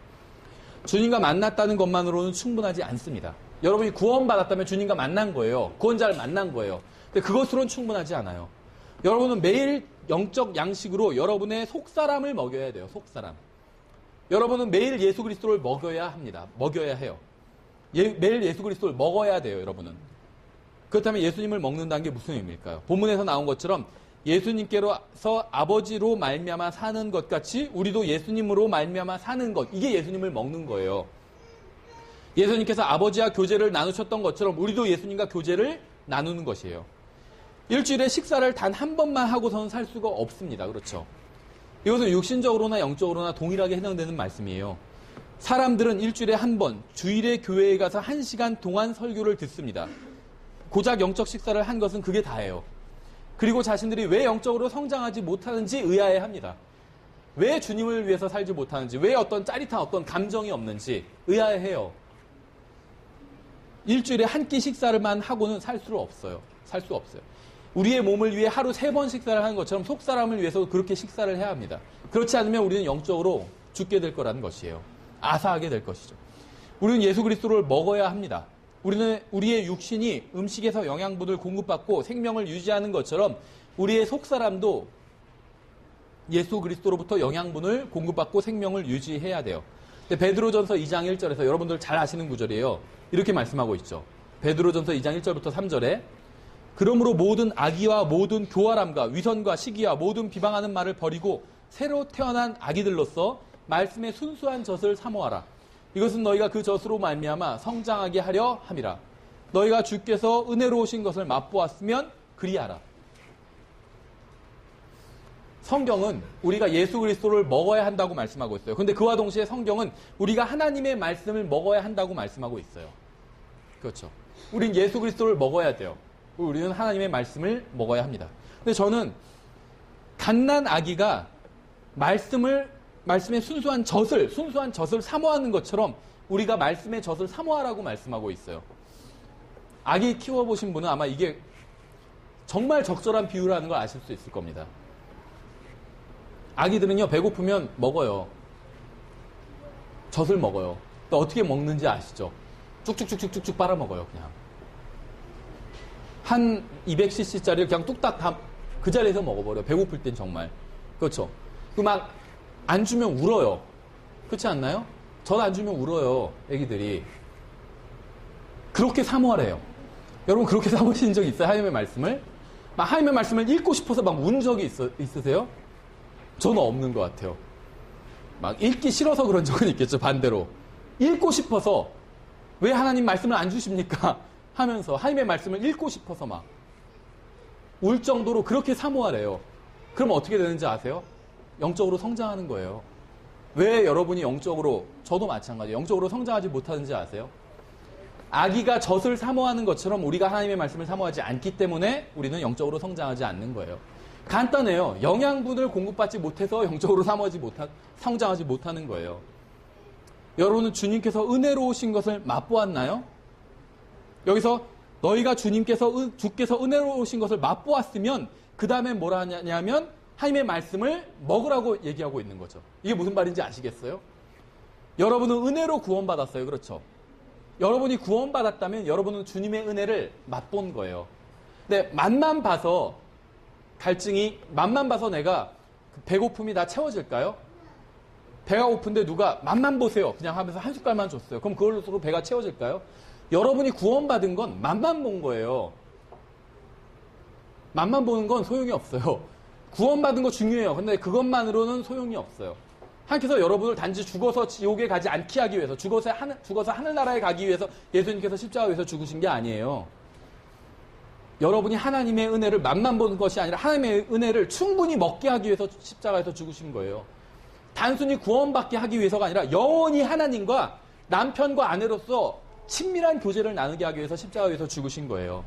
주님과 만났다는 것만으로는 충분하지 않습니다. 여러분이 구원받았다면 주님과 만난 거예요. 구원자를 만난 거예요. 근데 그것으로는 충분하지 않아요. 여러분은 매일 영적 양식으로 여러분의 속사람을 먹여야 돼요. 속사람. 여러분은 매일 예수 그리스도를 먹여야 합니다. 먹여야 해요. 매일 예수 그리스도를 먹어야 돼요. 여러분은. 그렇다면 예수님을 먹는다는 게 무슨 의미일까요? 본문에서 나온 것처럼 예수님께서 아버지로 말미암아 사는 것 같이 우리도 예수님으로 말미암아 사는 것, 이게 예수님을 먹는 거예요. 예수님께서 아버지와 교제를 나누셨던 것처럼 우리도 예수님과 교제를 나누는 것이에요. 일주일에 식사를 단 한 번만 하고서는 살 수가 없습니다. 그렇죠? 이것은 육신적으로나 영적으로나 동일하게 해당되는 말씀이에요. 사람들은 일주일에 한 번, 주일에 교회에 가서 1시간 동안 설교를 듣습니다. 고작 영적 식사를 한 것은 그게 다예요. 그리고 자신들이 왜 영적으로 성장하지 못하는지 의아해합니다. 왜 주님을 위해서 살지 못하는지, 왜 어떤 짜릿한 어떤 감정이 없는지 의아해해요. 일주일에 한 끼 식사를만 하고는 살 수 없어요. 살 수 없어요. 우리의 몸을 위해 하루 3번 식사를 하는 것처럼 속사람을 위해서 그렇게 식사를 해야 합니다. 그렇지 않으면 우리는 영적으로 죽게 될 거라는 것이에요. 아사하게 될 것이죠. 우리는 예수 그리스도를 먹어야 합니다. 우리는 우리의 육신이 음식에서 영양분을 공급받고 생명을 유지하는 것처럼 우리의 속사람도 예수 그리스도로부터 영양분을 공급받고 생명을 유지해야 돼요. 베드로전서 2장 1절에서 여러분들 잘 아시는 구절이에요. 이렇게 말씀하고 있죠. 베드로전서 2장 1절부터 3절에 그러므로 모든 악의와 모든 교활함과 위선과 시기와 모든 비방하는 말을 버리고 새로 태어난 아기들로서 말씀의 순수한 젖을 사모하라. 이것은 너희가 그 젖으로 말미암아 성장하게 하려 함이라. 너희가 주께서 은혜로우신 것을 맛보았으면 그리하라. 성경은 우리가 예수 그리스도를 먹어야 한다고 말씀하고 있어요. 그런데 그와 동시에 성경은 우리가 하나님의 말씀을 먹어야 한다고 말씀하고 있어요. 그렇죠. 우린 예수 그리스도를 먹어야 돼요. 우리는 하나님의 말씀을 먹어야 합니다. 근데 저는 갓난 아기가 말씀의 순수한 젖을 사모하는 것처럼 우리가 말씀의 젖을 사모하라고 말씀하고 있어요. 아기 키워보신 분은 아마 이게 정말 적절한 비유라는 걸 아실 수 있을 겁니다. 아기들은요, 배고프면 먹어요. 젖을 먹어요. 또 어떻게 먹는지 아시죠? 쭉쭉쭉쭉쭉 빨아먹어요, 그냥. 한 200cc짜리를 그냥 뚝딱 다 그 자리에서 먹어버려요. 배고플 땐 정말. 그렇죠? 그 막 안 주면 울어요. 그렇지 않나요? 젖 안 주면 울어요, 애기들이. 그렇게 사모하래요. 여러분 그렇게 사모하신 적 있어요? 하나님의 말씀을? 막 하나님의 말씀을 읽고 싶어서 막 운 적이 있으세요? 저는 없는 것 같아요. 막 읽기 싫어서 그런 적은 있겠죠, 반대로. 읽고 싶어서 왜 하나님 말씀을 안 주십니까? 하면서 하나님의 말씀을 읽고 싶어서 막 울 정도로 그렇게 사모하래요. 그럼 어떻게 되는지 아세요? 영적으로 성장하는 거예요. 왜 여러분이 영적으로, 저도 마찬가지예요. 영적으로 성장하지 못하는지 아세요? 아기가 젖을 사모하는 것처럼 우리가 하나님의 말씀을 사모하지 않기 때문에 우리는 영적으로 성장하지 않는 거예요. 간단해요. 영양분을 공급받지 못해서 영적으로 성장하지 못하는 거예요. 여러분은 주님께서 은혜로우신 것을 맛보았나요? 여기서 너희가 주께서 은혜로우신 것을 맛보았으면 그 다음에 뭐라 하냐면 하나님의 말씀을 먹으라고 얘기하고 있는 거죠. 이게 무슨 말인지 아시겠어요? 여러분은 은혜로 구원받았어요. 그렇죠? 여러분이 구원받았다면 여러분은 주님의 은혜를 맛본 거예요. 근데 맛만 봐서 내가 배고픔이 다 채워질까요? 배가 고픈데 누가 맛만 보세요 그냥 하면서 한 숟갈만 줬어요. 그럼 그걸로 배가 채워질까요? 여러분이 구원받은 건 맛만 본 거예요. 맛만 보는 건 소용이 없어요. 구원받은 거 중요해요. 근데 그것만으로는 소용이 없어요. 하나님께서 여러분을 단지 죽어서 지옥에 가지 않게 하기 위해서, 죽어서 하늘나라에 가기 위해서 예수님께서 십자가 위에서 죽으신 게 아니에요. 여러분이 하나님의 은혜를 맛만 보는 것이 아니라 하나님의 은혜를 충분히 먹게 하기 위해서 십자가에서 죽으신 거예요. 단순히 구원받게 하기 위해서가 아니라 영원히 하나님과 남편과 아내로서 친밀한 교제를 나누게 하기 위해서 십자가 위에서 죽으신 거예요.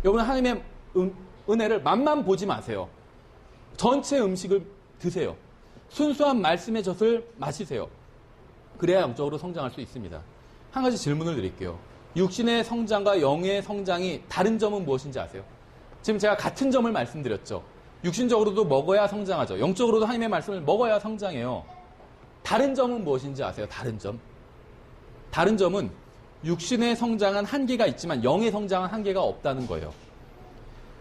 여러분 하나님의 은혜를 맛만 보지 마세요. 전체 음식을 드세요. 순수한 말씀의 젖을 마시세요. 그래야 영적으로 성장할 수 있습니다. 한 가지 질문을 드릴게요. 육신의 성장과 영의 성장이 다른 점은 무엇인지 아세요? 지금 제가 같은 점을 말씀드렸죠. 육신적으로도 먹어야 성장하죠. 영적으로도 하나님의 말씀을 먹어야 성장해요. 다른 점은 무엇인지 아세요? 다른 점. 다른 점은 육신의 성장은 한계가 있지만 영의 성장은 한계가 없다는 거예요.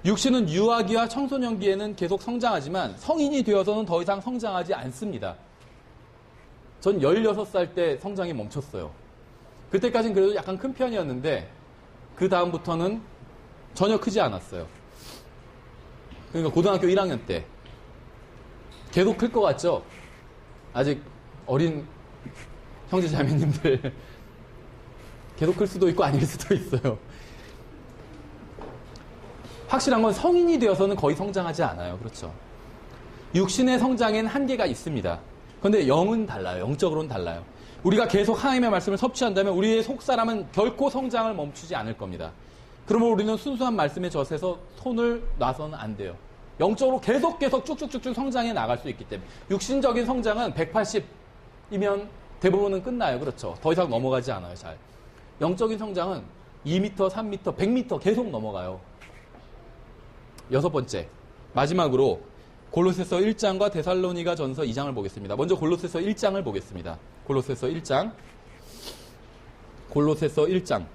육신은 유아기와 청소년기에는 계속 성장하지만 성인이 되어서는 더 이상 성장하지 않습니다. 전 16살 때 성장이 멈췄어요. 그때까지는 그래도 약간 큰 편이었는데 그 다음부터는 전혀 크지 않았어요. 그러니까 고등학교 1학년 때 계속 클 것 같죠? 아직 어린 형제 자매님들 계속 클 수도 있고 아닐 수도 있어요. 확실한 건 성인이 되어서는 거의 성장하지 않아요. 그렇죠? 육신의 성장에는 한계가 있습니다. 그런데 영은 달라요. 영적으로는 달라요. 우리가 계속 하나님의 말씀을 섭취한다면 우리의 속사람은 결코 성장을 멈추지 않을 겁니다. 그러면 우리는 순수한 말씀의 젖에서 손을 놔서는 안 돼요. 영적으로 계속 쭉쭉쭉쭉 성장해 나갈 수 있기 때문에. 육신적인 성장은 180이면 대부분은 끝나요. 그렇죠? 더 이상 넘어가지 않아요. 잘. 영적인 성장은 2m, 3m, 100m 계속 넘어가요. 6번째, 마지막으로 골로새서 1장과 데살로니가 전서 2장을 보겠습니다. 먼저 골로새서 1장을 보겠습니다. 골로새서 1장. 골로새서 1장.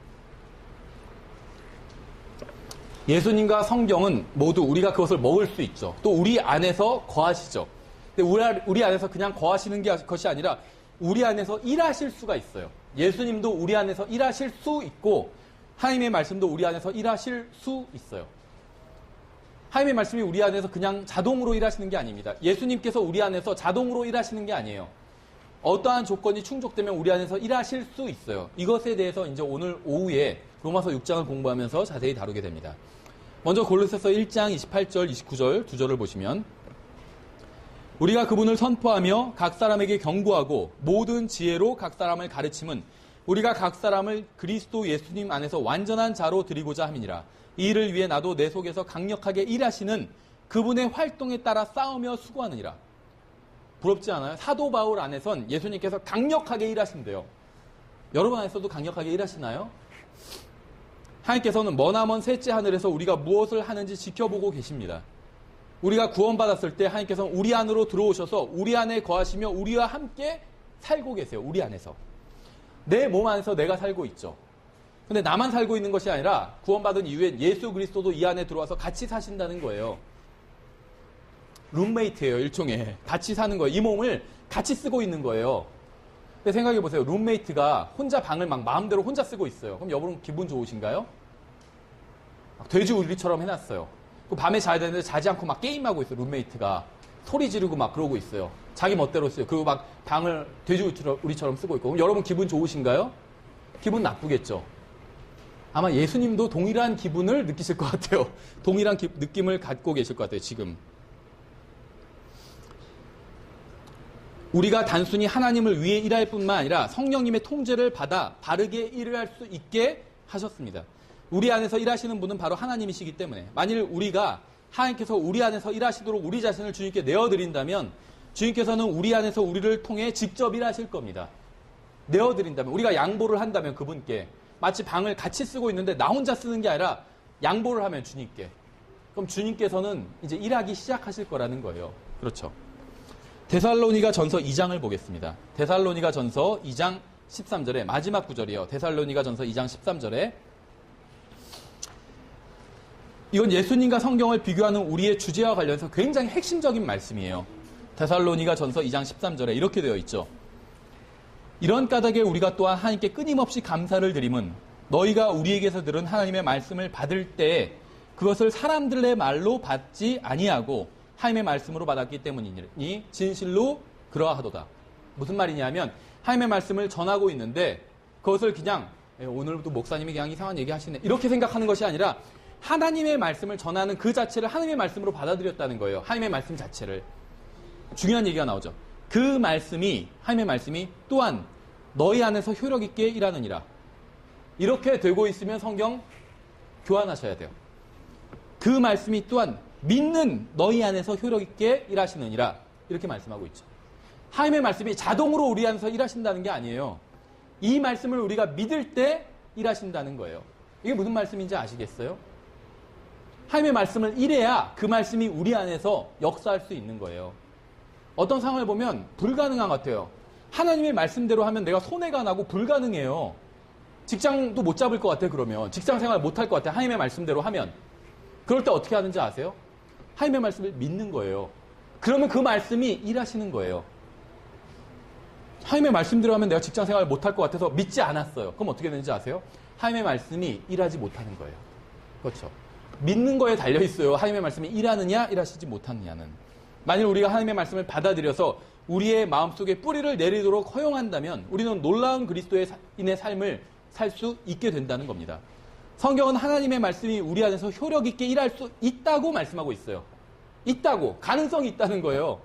예수님과 성경은 모두 우리가 그것을 먹을 수 있죠. 또 우리 안에서 거하시죠. 근데 우리 안에서 그냥 거하시는 것이 아니라 우리 안에서 일하실 수가 있어요. 예수님도 우리 안에서 일하실 수 있고 하나님의 말씀도 우리 안에서 일하실 수 있어요. 하나님의 말씀이 우리 안에서 그냥 자동으로 일하시는 게 아닙니다. 예수님께서 우리 안에서 자동으로 일하시는 게 아니에요. 어떠한 조건이 충족되면 우리 안에서 일하실 수 있어요. 이것에 대해서 이제 오늘 오후에 로마서 6장을 공부하면서 자세히 다루게 됩니다. 먼저 골로새서 1장 28절, 29절 두 절을 보시면 우리가 그분을 선포하며 각 사람에게 경고하고 모든 지혜로 각 사람을 가르침은 우리가 각 사람을 그리스도 예수님 안에서 완전한 자로 드리고자 함이니라. 이 일을 위해 나도 내 속에서 강력하게 일하시는 그분의 활동에 따라 싸우며 수고하느니라. 부럽지 않아요? 사도 바울 안에선 예수님께서 강력하게 일하신대요. 여러분 안에서도 강력하게 일하시나요? 하나님께서는 머나먼 셋째 하늘에서 우리가 무엇을 하는지 지켜보고 계십니다. 우리가 구원받았을 때 하나님께서는 우리 안으로 들어오셔서 우리 안에 거하시며 우리와 함께 살고 계세요. 우리 안에서. 내 몸 안에서 내가 살고 있죠. 근데 나만 살고 있는 것이 아니라 구원받은 이후에 예수 그리스도도 이 안에 들어와서 같이 사신다는 거예요. 룸메이트예요. 일종의. 같이 사는 거예요. 이 몸을 같이 쓰고 있는 거예요. 근데 생각해 보세요. 룸메이트가 혼자 방을 막 마음대로 혼자 쓰고 있어요. 그럼 여러분 기분 좋으신가요? 돼지우리처럼 해놨어요. 밤에 자야 되는데 자지 않고 막 게임하고 있어요. 룸메이트가. 소리 지르고 막 그러고 있어요. 자기 멋대로 써요. 그리고 막 방을 돼지우리처럼 쓰고 있고. 그럼 여러분 기분 좋으신가요? 기분 나쁘겠죠. 아마 예수님도 동일한 기분을 느끼실 것 같아요. 동일한 느낌을 갖고 계실 것 같아요. 지금. 우리가 단순히 하나님을 위해 일할 뿐만 아니라 성령님의 통제를 받아 바르게 일을 할 수 있게 하셨습니다. 우리 안에서 일하시는 분은 바로 하나님이시기 때문에 만일 우리가 하나님께서 우리 안에서 일하시도록 우리 자신을 주님께 내어드린다면 주님께서는 우리 안에서 우리를 통해 직접 일하실 겁니다. 내어드린다면 우리가 양보를 한다면 그분께 마치 방을 같이 쓰고 있는데 나 혼자 쓰는 게 아니라 양보를 하면 주님께 그럼 주님께서는 이제 일하기 시작하실 거라는 거예요. 그렇죠. 데살로니가 전서 2장을 보겠습니다. 데살로니가 전서 2장 13절에 마지막 구절이에요. 데살로니가 전서 2장 13절에 이건 예수님과 성경을 비교하는 우리의 주제와 관련해서 굉장히 핵심적인 말씀이에요. 데살로니가 전서 2장 13절에 이렇게 되어 있죠. 이런 까닭에 우리가 또한 하나님께 끊임없이 감사를 드림은 너희가 우리에게서 들은 하나님의 말씀을 받을 때 그것을 사람들의 말로 받지 아니하고 하나님의 말씀으로 받았기 때문이니 진실로 그러하도다. 무슨 말이냐면 하나님의 말씀을 전하고 있는데 그것을 그냥 오늘도 목사님이 그냥 이상한 얘기 하시네 이렇게 생각하는 것이 아니라 하나님의 말씀을 전하는 그 자체를 하나님의 말씀으로 받아들였다는 거예요. 하나님의 말씀 자체를. 중요한 얘기가 나오죠. 그 말씀이 하나님의 말씀이 또한 너희 안에서 효력 있게 일하느니라. 이렇게 되고 있으면 성경 교환하셔야 돼요. 그 말씀이 또한 믿는 너희 안에서 효력 있게 일하시느니라. 이렇게 말씀하고 있죠. 하나님의 말씀이 자동으로 우리 안에서 일하신다는 게 아니에요. 이 말씀을 우리가 믿을 때 일하신다는 거예요. 이게 무슨 말씀인지 아시겠어요? 하나님의 말씀을 이래야 그 말씀이 우리 안에서 역사할 수 있는 거예요. 어떤 상황을 보면 불가능한 것 같아요. 하나님의 말씀대로 하면 내가 손해가 나고 불가능해요. 직장도 못 잡을 것 같아 그러면. 직장 생활 못 할 것 같아 하나님의 말씀대로 하면. 그럴 때 어떻게 하는지 아세요? 하나님의 말씀을 믿는 거예요. 그러면 그 말씀이 일하시는 거예요. 하나님의 말씀대로 하면 내가 직장 생활 못 할 것 같아서 믿지 않았어요. 그럼 어떻게 되는지 아세요? 하나님의 말씀이 일하지 못하는 거예요. 그렇죠. 믿는 거에 달려있어요. 하나님의 말씀이 일하느냐 일하시지 못하느냐는. 만일 우리가 하나님의 말씀을 받아들여서 우리의 마음속에 뿌리를 내리도록 허용한다면 우리는 놀라운 그리스도인의 삶을 살 수 있게 된다는 겁니다. 성경은 하나님의 말씀이 우리 안에서 효력 있게 일할 수 있다고 말씀하고 있어요. 있다고. 가능성이 있다는 거예요.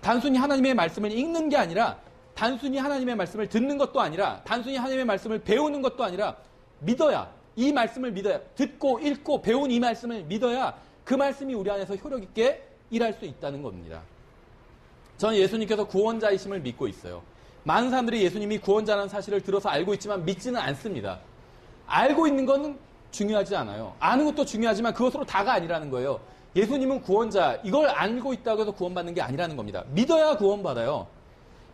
단순히 하나님의 말씀을 읽는 게 아니라 단순히 하나님의 말씀을 듣는 것도 아니라 단순히 하나님의 말씀을 배우는 것도 아니라 믿어야 이 말씀을 믿어야 듣고 읽고 배운 이 말씀을 믿어야 그 말씀이 우리 안에서 효력 있게 일할 수 있다는 겁니다. 저는 예수님께서 구원자이심을 믿고 있어요. 많은 사람들이 예수님이 구원자라는 사실을 들어서 알고 있지만 믿지는 않습니다. 알고 있는 건 중요하지 않아요. 아는 것도 중요하지만 그것으로 다가 아니라는 거예요. 예수님은 구원자, 이걸 알고 있다고 해서 구원받는 게 아니라는 겁니다. 믿어야 구원받아요.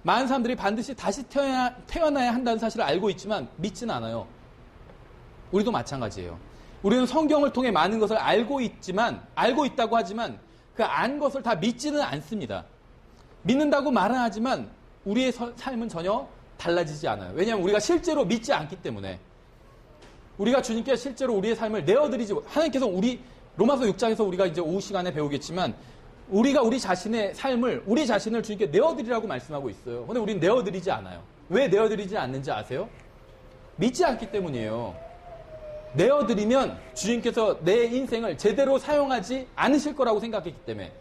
많은 사람들이 반드시 다시 태어나야 한다는 사실을 알고 있지만 믿지는 않아요. 우리도 마찬가지예요. 우리는 성경을 통해 많은 것을 알고 있다고 하지만 그 안 것을 다 믿지는 않습니다. 믿는다고 말은 하지만 우리의 삶은 전혀 달라지지 않아요. 왜냐하면 우리가 실제로 믿지 않기 때문에. 우리가 주님께 실제로 우리의 삶을 내어드리지 하나님께서 로마서 6장에서 우리가 이제 오후 시간에 배우겠지만 우리가 우리 자신의 삶을 우리 자신을 주님께 내어드리라고 말씀하고 있어요. 그런데 우리는 내어드리지 않아요. 왜 내어드리지 않는지 아세요? 믿지 않기 때문이에요. 내어드리면 주님께서 내 인생을 제대로 사용하지 않으실 거라고 생각했기 때문에.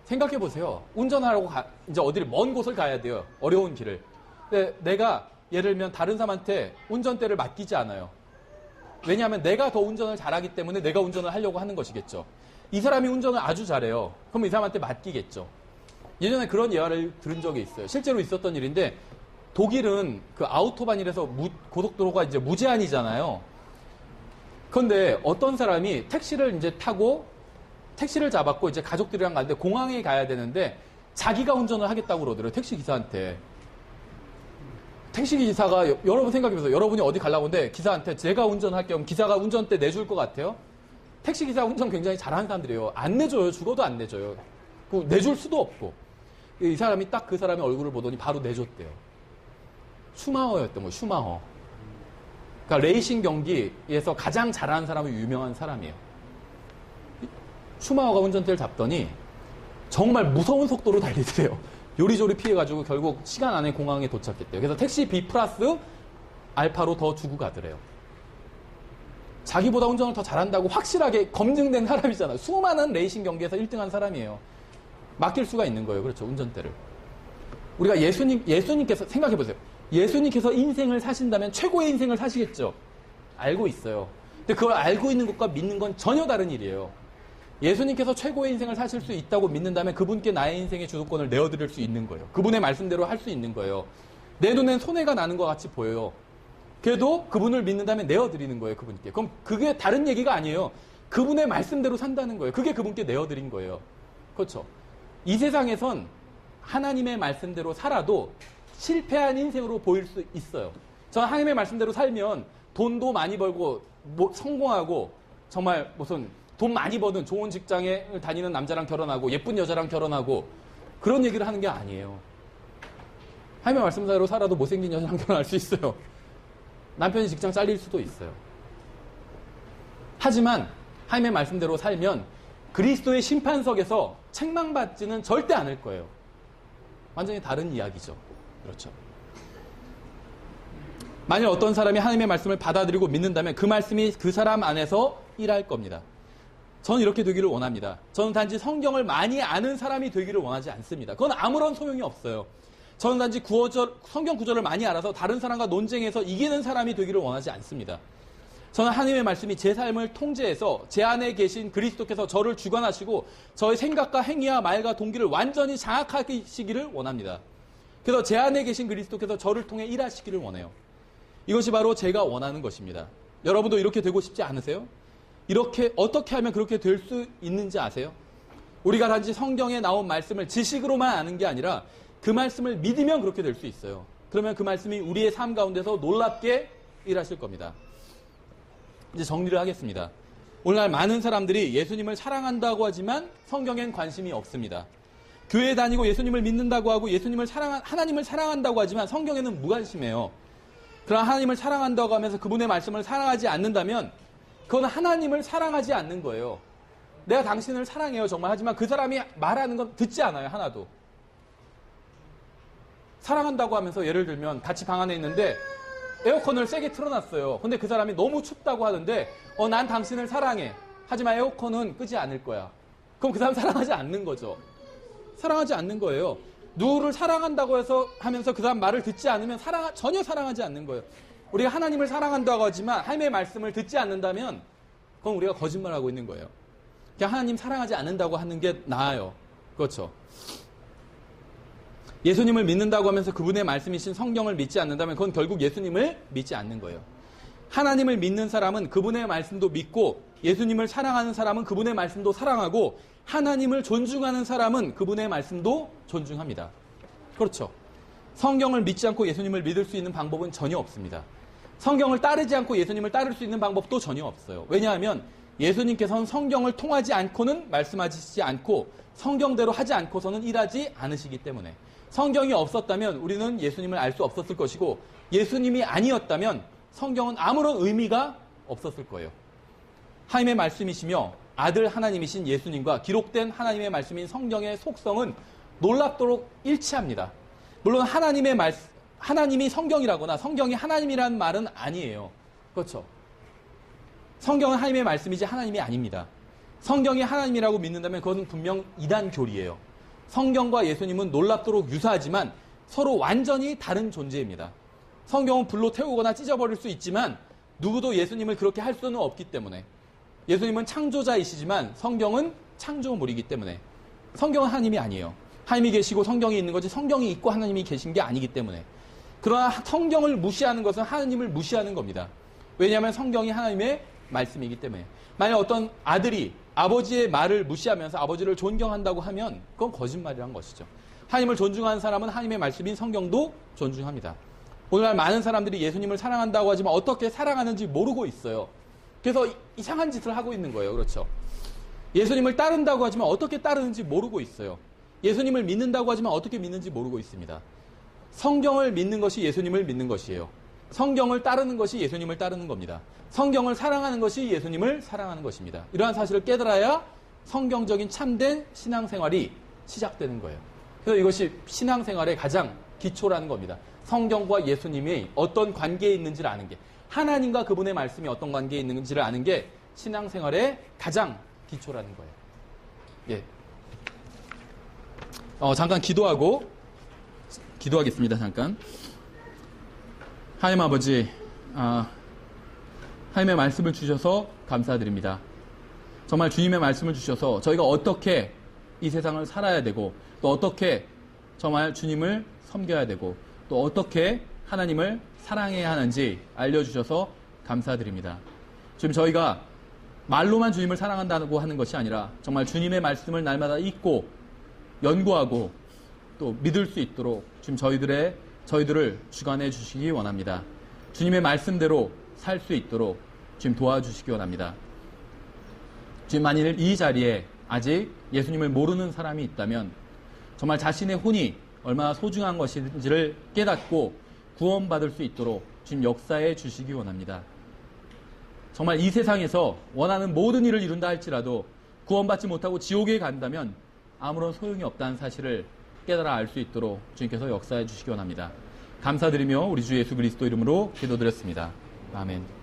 생각해 보세요. 운전하라고 이제 어디를 먼 곳을 가야 돼요. 어려운 길을. 근데 내가 예를 들면 다른 사람한테 운전대를 맡기지 않아요. 왜냐하면 내가 더 운전을 잘하기 때문에 내가 운전을 하려고 하는 것이겠죠. 이 사람이 운전을 아주 잘해요. 그럼 이 사람한테 맡기겠죠. 예전에 그런 예화를 들은 적이 있어요. 실제로 있었던 일인데 독일은 그 아우토반이라서 고속도로가 이제 무제한이잖아요. 그런데 어떤 사람이 택시를 이제 타고 택시를 잡았고 이제 가족들이랑 가는데 공항에 가야 되는데 자기가 운전을 하겠다고 그러더라고요. 택시 기사한테. 택시 기사가 여러분 생각해보세요. 여러분이 어디 가려고 하는데 기사한테 제가 운전할게요. 그럼 기사가 운전대 내줄 것 같아요? 택시 기사 운전 굉장히 잘하는 사람들이에요. 안 내줘요. 죽어도 안 내줘요. 내줄 수도 없고. 이 사람이 딱 그 사람의 얼굴을 보더니 바로 내줬대요. 슈마허였던 거예요. 슈마허. 그러니까 레이싱 경기에서 가장 잘하는 사람이 유명한 사람이에요. 슈마허가 운전대를 잡더니 정말 무서운 속도로 달리더래요. 요리조리 피해가지고 결국 시간 안에 공항에 도착했대요. 그래서 택시 B 플러스 알파로 더 주고 가더래요. 자기보다 운전을 더 잘한다고 확실하게 검증된 사람이잖아요. 수많은 레이싱 경기에서 1등한 사람이에요. 맡길 수가 있는 거예요. 그렇죠. 운전대를. 우리가 예수님께서 생각해보세요. 예수님께서 인생을 사신다면 최고의 인생을 사시겠죠. 알고 있어요. 근데 그걸 알고 있는 것과 믿는 건 전혀 다른 일이에요. 예수님께서 최고의 인생을 사실 수 있다고 믿는다면 그분께 나의 인생의 주도권을 내어드릴 수 있는 거예요. 그분의 말씀대로 할 수 있는 거예요. 내 눈엔 손해가 나는 것 같이 보여요. 그래도 그분을 믿는다면 내어드리는 거예요. 그분께. 그럼 그게 다른 얘기가 아니에요. 그분의 말씀대로 산다는 거예요. 그게 그분께 내어드린 거예요. 그렇죠. 이 세상에선 하나님의 말씀대로 살아도 실패한 인생으로 보일 수 있어요. 저는 하나님의 말씀대로 살면 돈도 많이 벌고 성공하고 정말 무슨 돈 많이 버는 좋은 직장에 다니는 남자랑 결혼하고 예쁜 여자랑 결혼하고 그런 얘기를 하는 게 아니에요. 하나님의 말씀대로 살아도 못생긴 여자랑 결혼할 수 있어요. 남편이 직장 잘릴 수도 있어요. 하지만 하나님의 말씀대로 살면 그리스도의 심판석에서 책망받지는 절대 않을 거예요. 완전히 다른 이야기죠. 그렇죠. 만일 어떤 사람이 하나님의 말씀을 받아들이고 믿는다면 그 말씀이 그 사람 안에서 일할 겁니다. 저는 이렇게 되기를 원합니다. 저는 단지 성경을 많이 아는 사람이 되기를 원하지 않습니다. 그건 아무런 소용이 없어요. 저는 단지 성경 구절을 많이 알아서 다른 사람과 논쟁해서 이기는 사람이 되기를 원하지 않습니다. 저는 하나님의 말씀이 제 삶을 통제해서 제 안에 계신 그리스도께서 저를 주관하시고 저의 생각과 행위와 말과 동기를 완전히 장악하시기를 원합니다. 그래서 제 안에 계신 그리스도께서 저를 통해 일하시기를 원해요. 이것이 바로 제가 원하는 것입니다. 여러분도 이렇게 되고 싶지 않으세요? 이렇게 어떻게 하면 그렇게 될 수 있는지 아세요? 우리가 단지 성경에 나온 말씀을 지식으로만 아는 게 아니라 그 말씀을 믿으면 그렇게 될 수 있어요. 그러면 그 말씀이 우리의 삶 가운데서 놀랍게 일하실 겁니다. 이제 정리를 하겠습니다. 오늘날 많은 사람들이 예수님을 사랑한다고 하지만 성경엔 관심이 없습니다. 교회 다니고 예수님을 믿는다고 하고 하나님을 사랑한다고 하지만 성경에는 무관심해요. 그러나 하나님을 사랑한다고 하면서 그분의 말씀을 사랑하지 않는다면 그건 하나님을 사랑하지 않는 거예요. 내가 당신을 사랑해요 정말. 하지만 그 사람이 말하는 건 듣지 않아요. 하나도. 사랑한다고 하면서 예를 들면 같이 방 안에 있는데 에어컨을 세게 틀어놨어요. 근데 그 사람이 너무 춥다고 하는데 난 당신을 사랑해. 하지만 에어컨은 끄지 않을 거야. 그럼 그 사람 사랑하지 않는 거죠. 사랑하지 않는 거예요. 누구를 사랑한다고 해서 하면서 그 사람 말을 듣지 않으면 전혀 사랑하지 않는 거예요. 우리가 하나님을 사랑한다고 하지만 하나님의 말씀을 듣지 않는다면 그건 우리가 거짓말하고 있는 거예요. 그냥 하나님 사랑하지 않는다고 하는 게 나아요. 그렇죠. 예수님을 믿는다고 하면서 그분의 말씀이신 성경을 믿지 않는다면 그건 결국 예수님을 믿지 않는 거예요. 하나님을 믿는 사람은 그분의 말씀도 믿고 예수님을 사랑하는 사람은 그분의 말씀도 사랑하고 하나님을 존중하는 사람은 그분의 말씀도 존중합니다. 그렇죠. 성경을 믿지 않고 예수님을 믿을 수 있는 방법은 전혀 없습니다. 성경을 따르지 않고 예수님을 따를 수 있는 방법도 전혀 없어요. 왜냐하면 예수님께서는 성경을 통하지 않고는 말씀하시지 않고 성경대로 하지 않고서는 일하지 않으시기 때문에 성경이 없었다면 우리는 예수님을 알 수 없었을 것이고 예수님이 아니었다면 성경은 아무런 의미가 없었을 거예요. 하나님의 말씀이시며 아들 하나님이신 예수님과 기록된 하나님의 말씀인 성경의 속성은 놀랍도록 일치합니다. 물론 하나님이 성경이라거나 성경이 하나님이라는 말은 아니에요. 그렇죠? 성경은 하나님의 말씀이지 하나님이 아닙니다. 성경이 하나님이라고 믿는다면 그것은 분명 이단 교리예요. 성경과 예수님은 놀랍도록 유사하지만 서로 완전히 다른 존재입니다. 성경은 불로 태우거나 찢어버릴 수 있지만 누구도 예수님을 그렇게 할 수는 없기 때문에 예수님은 창조자이시지만 성경은 창조물이기 때문에 성경은 하나님이 아니에요. 하나님이 계시고 성경이 있는 거지 성경이 있고 하나님이 계신 게 아니기 때문에 그러나 성경을 무시하는 것은 하나님을 무시하는 겁니다. 왜냐하면 성경이 하나님의 말씀이기 때문에 만약 어떤 아들이 아버지의 말을 무시하면서 아버지를 존경한다고 하면 그건 거짓말이란 것이죠. 하나님을 존중하는 사람은 하나님의 말씀인 성경도 존중합니다. 오늘날 많은 사람들이 예수님을 사랑한다고 하지만 어떻게 사랑하는지 모르고 있어요. 그래서 이상한 짓을 하고 있는 거예요. 그렇죠? 예수님을 따른다고 하지만 어떻게 따르는지 모르고 있어요. 예수님을 믿는다고 하지만 어떻게 믿는지 모르고 있습니다. 성경을 믿는 것이 예수님을 믿는 것이에요. 성경을 따르는 것이 예수님을 따르는 겁니다. 성경을 사랑하는 것이 예수님을 사랑하는 것입니다. 이러한 사실을 깨달아야 성경적인 참된 신앙생활이 시작되는 거예요. 그래서 이것이 신앙생활의 가장 기초라는 겁니다. 성경과 예수님이 어떤 관계에 있는지를 아는 게 하나님과 그분의 말씀이 어떤 관계에 있는지를 아는 게 신앙생활의 가장 기초라는 거예요. 예. 잠깐 기도하겠습니다. 잠깐. 하나님 아버지, 하나님의 말씀을 주셔서 감사드립니다. 정말 주님의 말씀을 주셔서 저희가 어떻게 이 세상을 살아야 되고 또 어떻게 정말 주님을 섬겨야 되고 또 어떻게 하나님을 사랑해야 하는지 알려주셔서 감사드립니다. 지금 저희가 말로만 주님을 사랑한다고 하는 것이 아니라 정말 주님의 말씀을 날마다 읽고 연구하고 또 믿을 수 있도록 지금 저희들을 주관해 주시기 원합니다. 주님의 말씀대로 살 수 있도록 지금 도와주시기 원합니다. 지금 만일 이 자리에 아직 예수님을 모르는 사람이 있다면 정말 자신의 혼이 얼마나 소중한 것인지를 깨닫고 구원받을 수 있도록 지금 역사해 주시기 원합니다. 정말 이 세상에서 원하는 모든 일을 이룬다 할지라도 구원받지 못하고 지옥에 간다면 아무런 소용이 없다는 사실을 깨달아 알 수 있도록 주님께서 역사해 주시기 원합니다. 감사드리며 우리 주 예수 그리스도 이름으로 기도드렸습니다. 아멘.